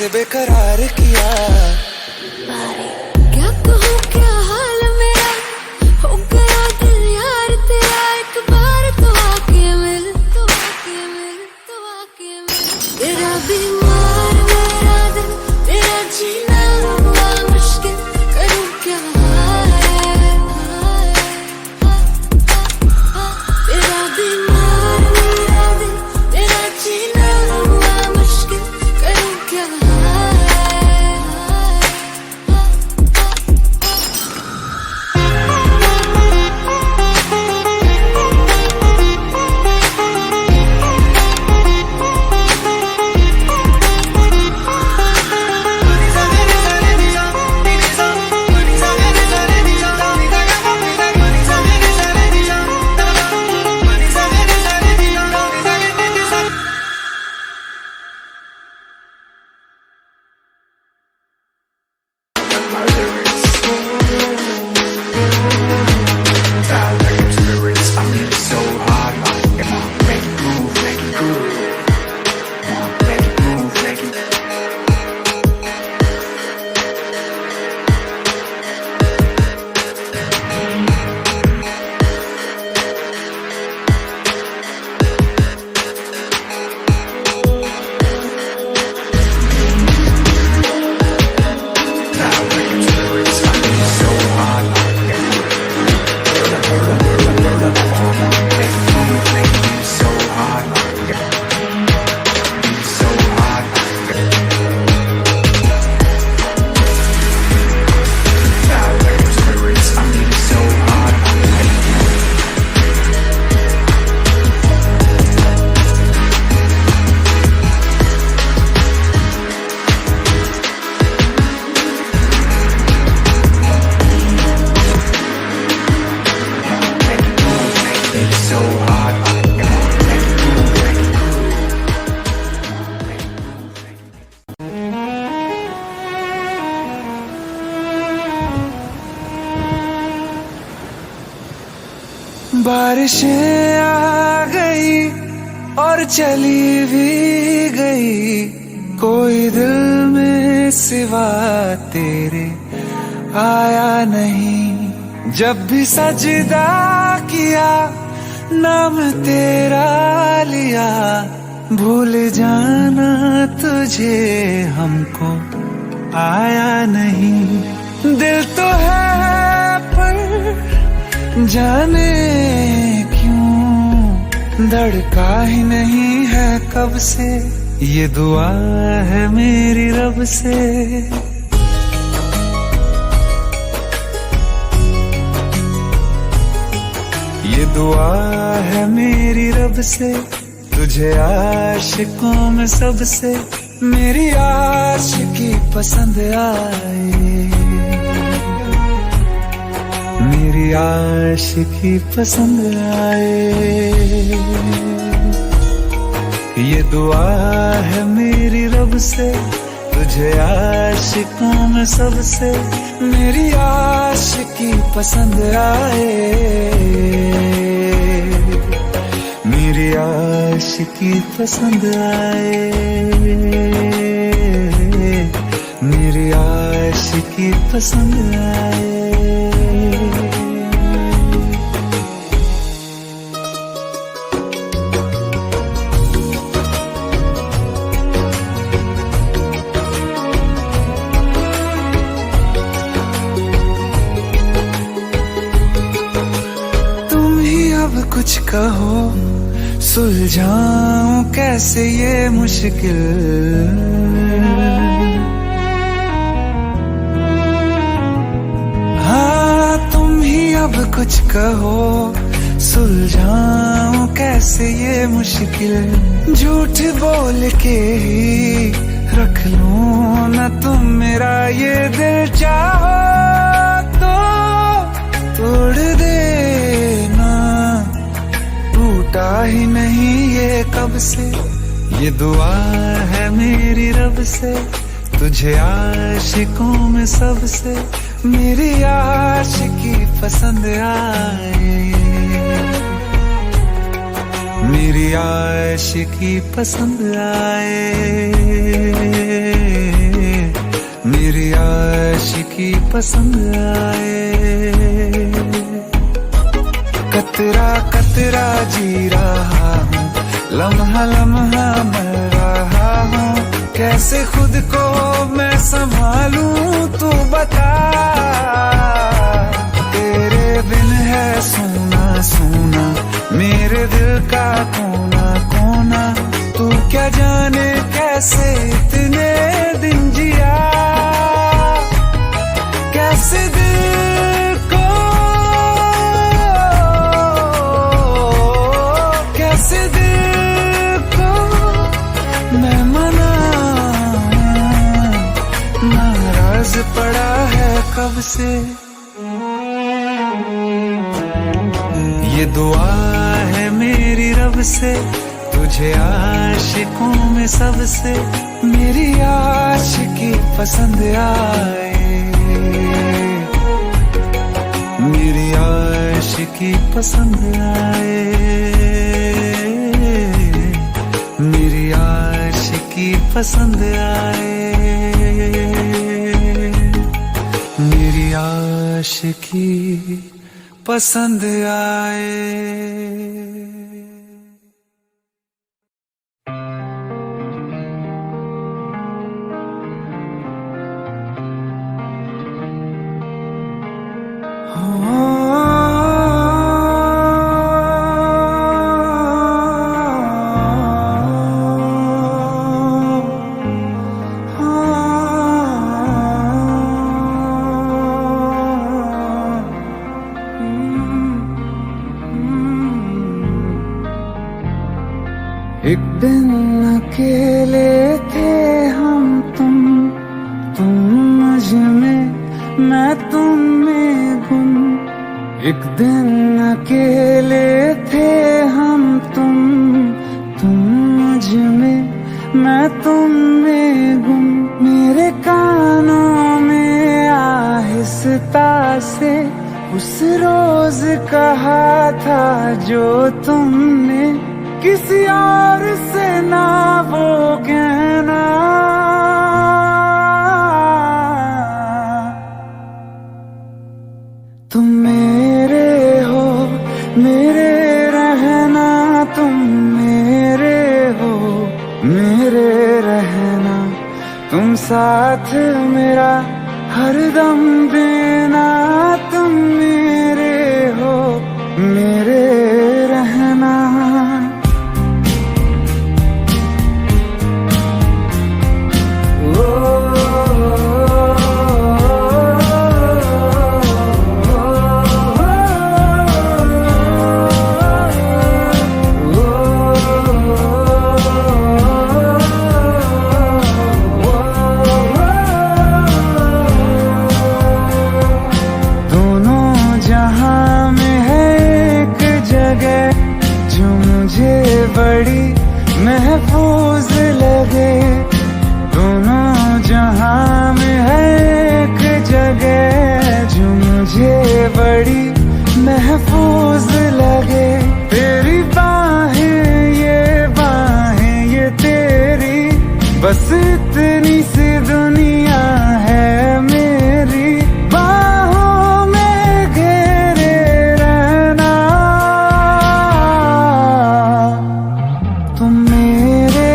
से बेकरार किया। क्या कहूँ क्या हाल मेरा, हो गया दिल यार तेरा। एक बार तो आके मिल, तो आके मिल, तो आके मिल। तेरा बीमार मेरा दिल, तेरा जीना हुआ मुश्किल, करूँ क्या तेरा बीमार मेरा दिल, तेरा जीना हुआ मुश्किल, करूँ क्या बारिशें आ गई और चली भी गई, कोई दिल में सिवा तेरे आया नहीं। जब भी सजदा किया नाम तेरा लिया, भूल जाना तुझे हमको आया नहीं। दिल तो है पर जाने क्यों धड़का ही नहीं है कब से, ये दुआ है मेरी रब से। ये दुआ है मेरी रब से, तुझे आशिकों में सबसे मेरी आशिकी पसंद आए, मेरी आशिकी पसंद आए। ये दुआ है मेरी रब से, तुझे आशिकों में सबसे मेरी आशिकी पसंद आए, मेरी आशिकी पसंद आए, मेरी आशिकी पसंद आए। कुछ कहो सुलझाऊं कैसे ये मुश्किल, हाँ तुम ही अब कुछ कहो सुलझाऊं कैसे ये मुश्किल। झूठ बोल के ही रख लूं ना तुम मेरा ये दिल, चाहो तो तोड़ देना, टूटा ही नहीं ये कब से। ये दुआ है मेरी रब से, तुझे आशिकों में सबसे मेरी आशिकी पसंद आए, मेरी आशिकी पसंद आए। की पसंद आए। कतरा कतरा जी रहा हूँ, लम्हा लम्हा मर रहा हूँ, कैसे खुद को मैं संभालूं तू बता। तेरे बिन है सोना सोना मेरे दिल का कोना कोना, तू क्या जाने कैसे इतने दिन जिया, कैसे दिल को, कैसे दिल को मैं मनाऊं, नाराज पड़ा है कब से। ये दुआ है मेरी रब से, तुझे आशिकों में सबसे मेरी आशिकी पसंद आए, मेरी आशिकी पसंद आए, मेरी आशिकी पसंद आए, मेरी आशिकी पसंद आए। एक दिन अकेले थे हम तुम मुझ में, मैं तुम में गुम। एक दिन अकेले थे हम तुम मुझ में, मैं तुम में गुम। मेरे कानों में आहिस्ता से उस रोज कहा था जो तुमने, किसी और से ना वो कहना। तुम मेरे हो मेरे रहना, तुम मेरे हो मेरे रहना, तुम साथ मेरा हरदम देना। तुम मेरे हो मेरे रहना। बड़ी महफूज लगे, दोनों जहां में है एक जगह जो मुझे बड़ी महफूज लगे। तेरी बाहें ये तेरी, बस इतनी सी दुनिया है मेरी। बाहों में घेरे रहना, तुम मेरे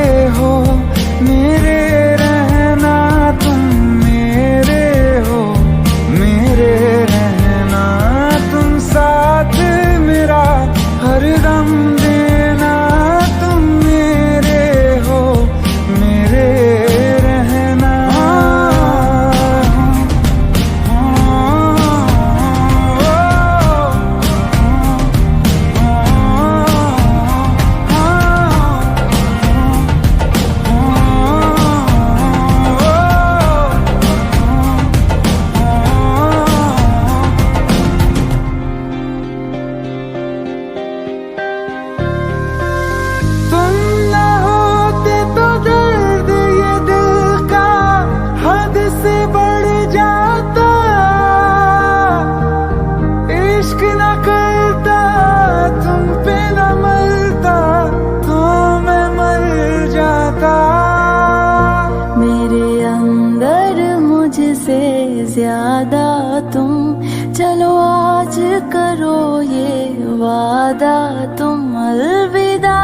करो ये वादा तुम, अलविदा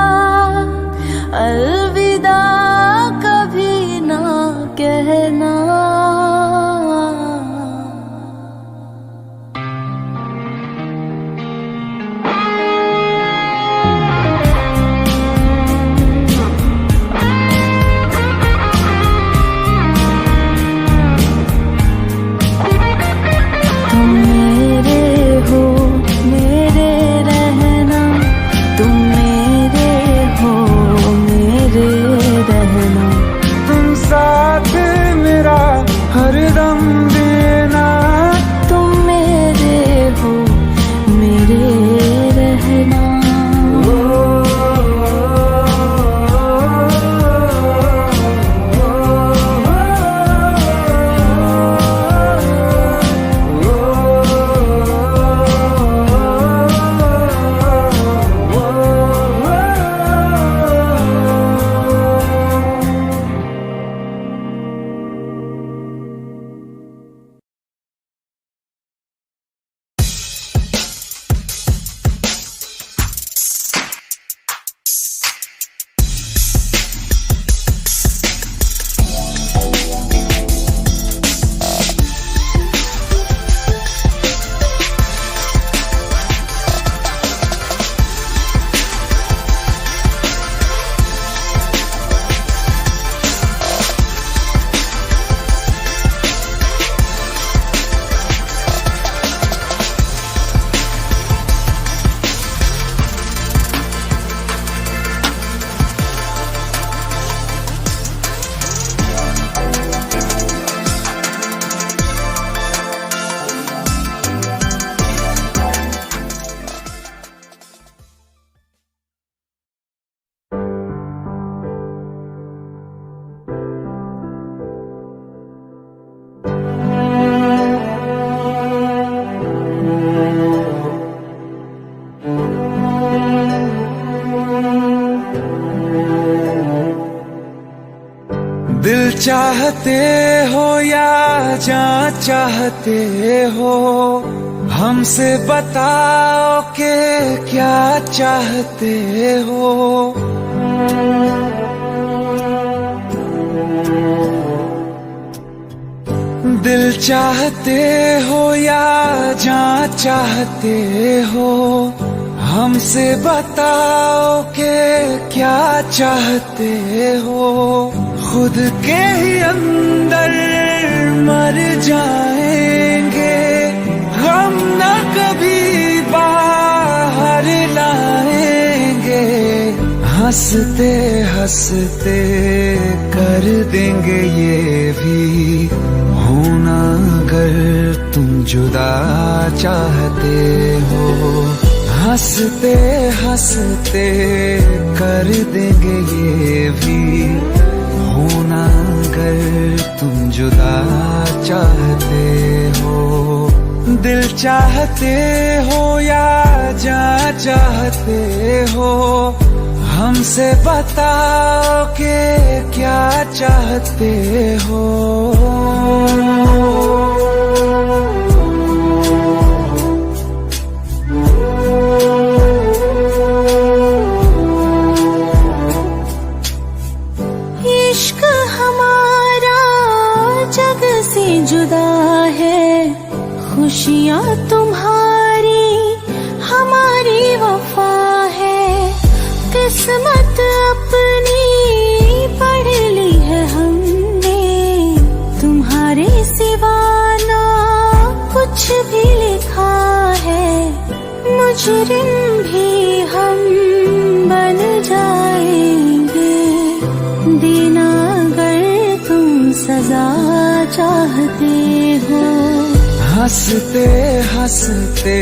अलविदा कभी ना कहना। हरदम देना, तुम मेरे हो मेरे रहना। दिल चाहते हो या जान चाहते हो, हमसे बताओ कि क्या चाहते हो। दिल चाहते हो या जान चाहते हो, हमसे बताओ कि क्या चाहते हो। खुद के ही अंदर मर जाएंगे, हम न कभी बाहर लाएंगे। हंसते हंसते कर देंगे ये भी, होना अगर तुम जुदा चाहते हो। हंसते हंसते कर देंगे ये भी, होना अगर तुम जुदा चाहते हो। दिल चाहते हो या जान चाहते हो, हमसे बताओ कि क्या चाहते हो। इश्क हमारा जग से जुदा है, खुशियाँ तुम्हारी हमारी वफा है। किस्मत अपनी पढ़ ली है हमने, तुम्हारे सिवा ना कुछ भी लिखा है। मुजरिम भी हम बन जाएंगे, देना अगर तुम सजा चाहते हो। हंसते हंसते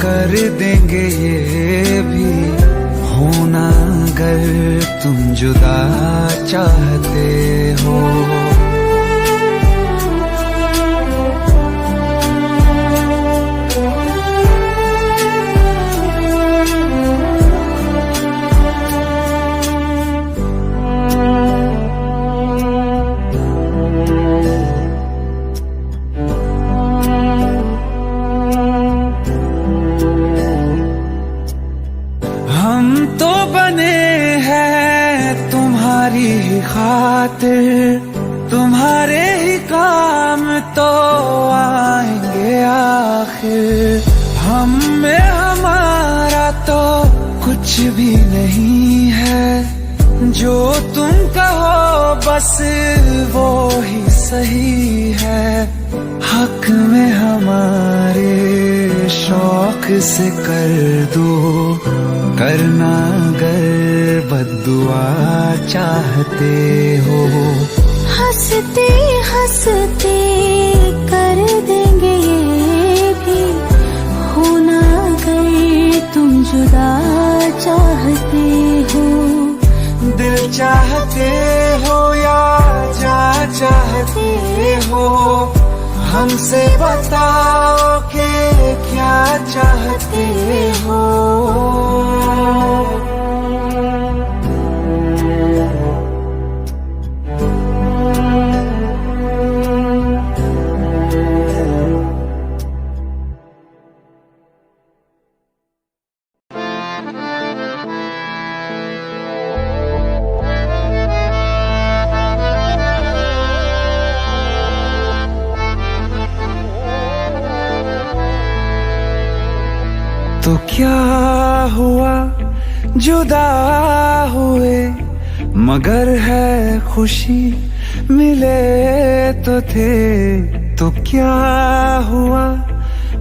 कर देंगे ये भी, होना अगर तुम जुदा चाहते हो। बने हैं तुम्हारी ही खातिर, तुम्हारे ही काम तो आएंगे आखिर। हम में हमारा तो कुछ भी नहीं है, जो तुम कहो बस वो ही सही है। हक में हमारे शौक से कर दो, करना अगर बद्दुआ चाहते हो। हंसते हंसते कर देंगे ये भी, होना अगर तुम जुदा चाहते हो। दिल चाहते हो या जा चाहते हो, हमसे बताओ कि क्या चाहते हो। तो क्या हुआ जुदा हुए, मगर है खुशी मिले तो थे। तो क्या हुआ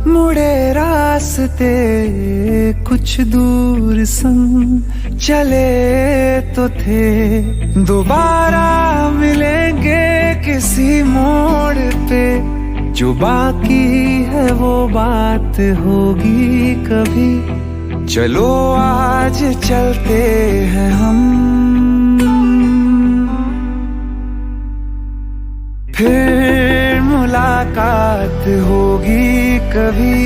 मुड़े रास्ते कुछ दूर संग चले तो थे। दोबारा मिलेंगे किसी मोड़ पे, जो बाकी है वो बात होगी कभी। चलो आज चलते हैं हम, फिर मुलाकात होगी कभी,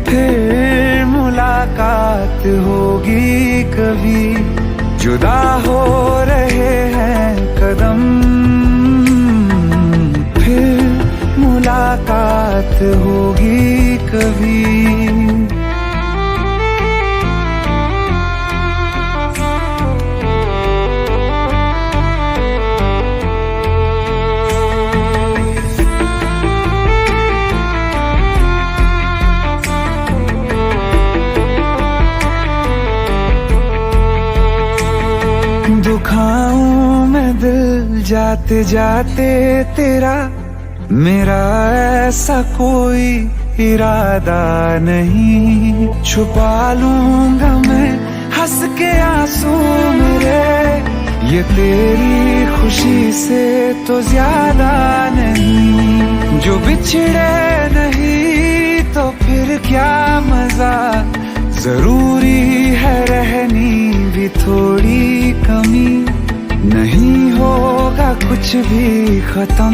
फिर मुलाकात होगी कभी। जुदा हो रहे हैं कदम, फिर मुलाकात होगी कभी। दुखाऊं मैं दिल जाते जाते तेरा, मेरा ऐसा कोई इरादा नहीं। छुपा लूंगा मैं हंस के आंसू मेरे, ये तेरी खुशी से तो ज्यादा नहीं। जो बिछड़े नहीं तो फिर क्या मजा, जरूरी है रहनी भी थोड़ी कमी। नहीं होगा कुछ भी खत्म,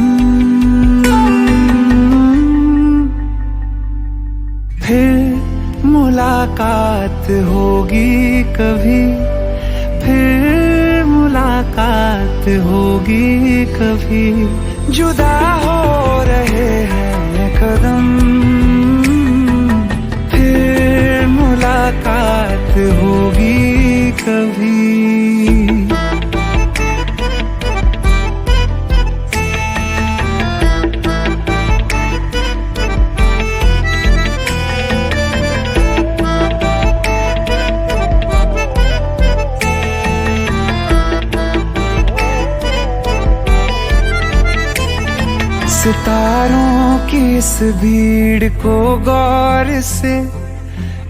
फिर मुलाकात होगी कभी, फिर मुलाकात होगी कभी। जुदा हो रहे हैं कदम, फिर मुलाकात होगी कभी। सितारों की इस भीड़ को गौर से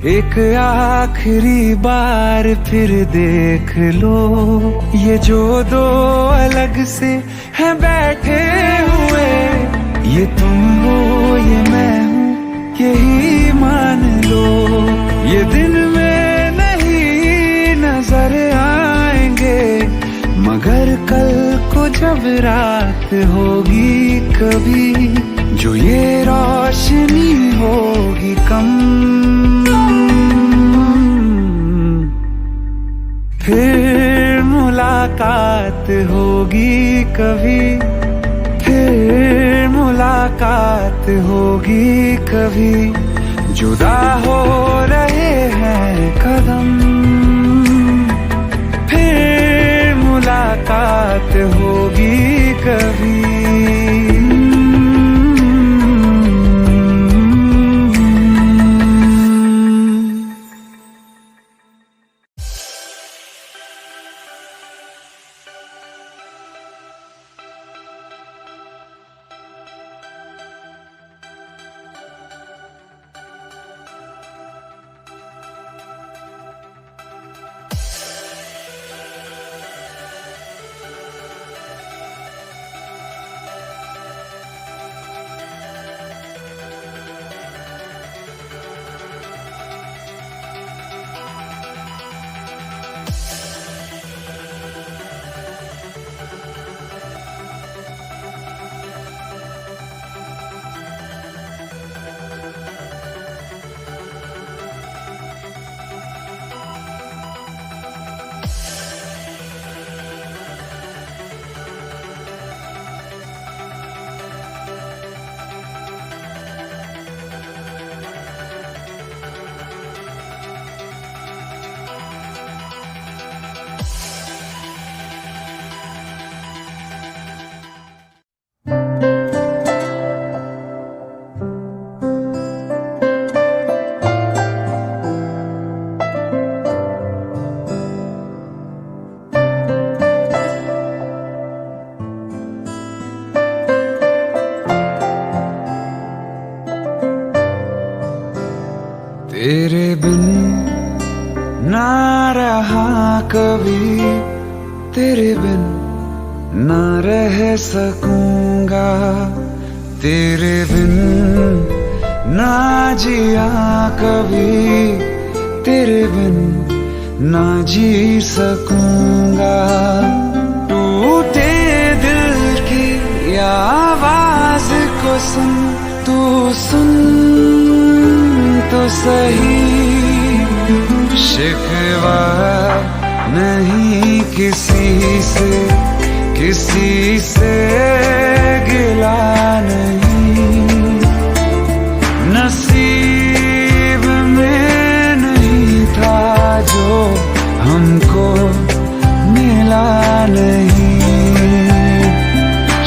एक आखिरी बार फिर देख लो। ये जो दो अलग से हैं बैठे हुए, ये तुम हो ये मैं हूँ यही मान लो। ये दिन में नहीं नजर आएंगे, मगर कल को जब रात होगी कभी, जो ये रोशनी होगी कम, फिर मुलाकात होगी कभी, फिर मुलाकात होगी कभी। जुदा हो रहे हैं कदम, कभी तेरे बिन ना रह सकूंगा, तेरे बिन ना जिया कभी, तेरे बिन ना जी सकूंगा। टूटे दिल की आवाज को सुन, तू सुन तो सही, शिकवा नहीं किसी से, किसी से गिला नहीं, नसीब में नहीं था जो हमको मिला नहीं,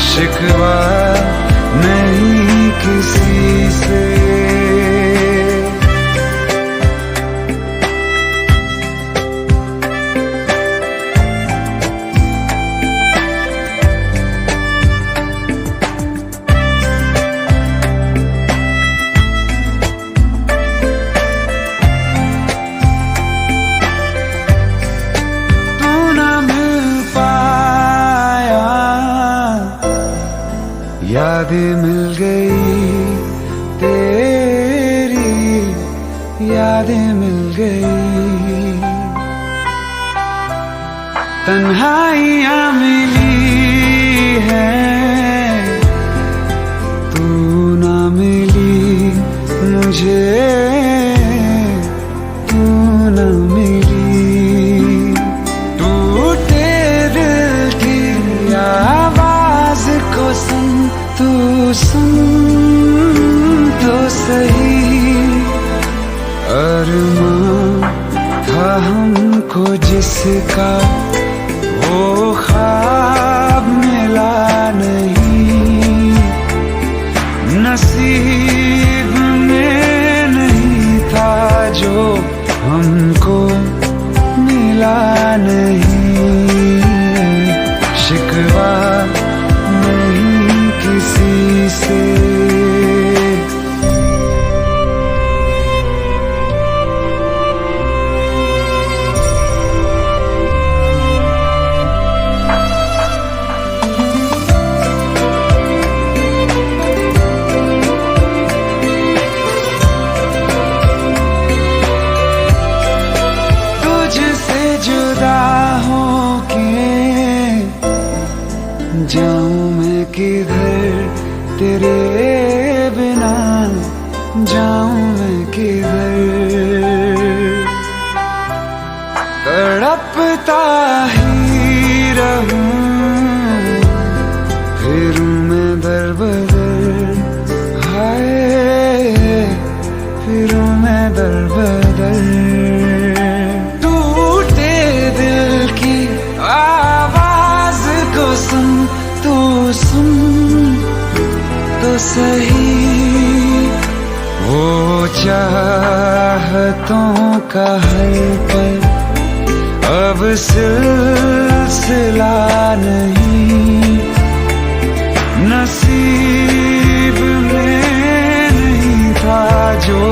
शिकवा नहीं किसी से। यादें मिल गई तेरी, यादें मिल गई, तन्हाइयाँ मिली हैं, तू ना मिली मुझे, तू ना मिली। टूटे दिल की आवाज को सुन, तू सुन तो सही, अरमां था हमको जिसका वो ख्वाब मिला नहीं, नसीब में नहीं था जो हमको मिला नहीं, शिकवा नहीं किसी से। तुझसे जुदा होके जाऊं मैं किधर, तेरे बिना जाऊं मैं किधर, तड़पता ही रहूं फिरूं मैं दर बदर, हाय फिरूं मैं दर बदर। टूटे दिल की आवाज को सुन, तू सुन तो सही, वो चाहतों का हर पल अब सिलसिला नहीं, नसीब में नहीं था जो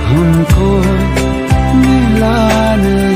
हमको मिला नहीं।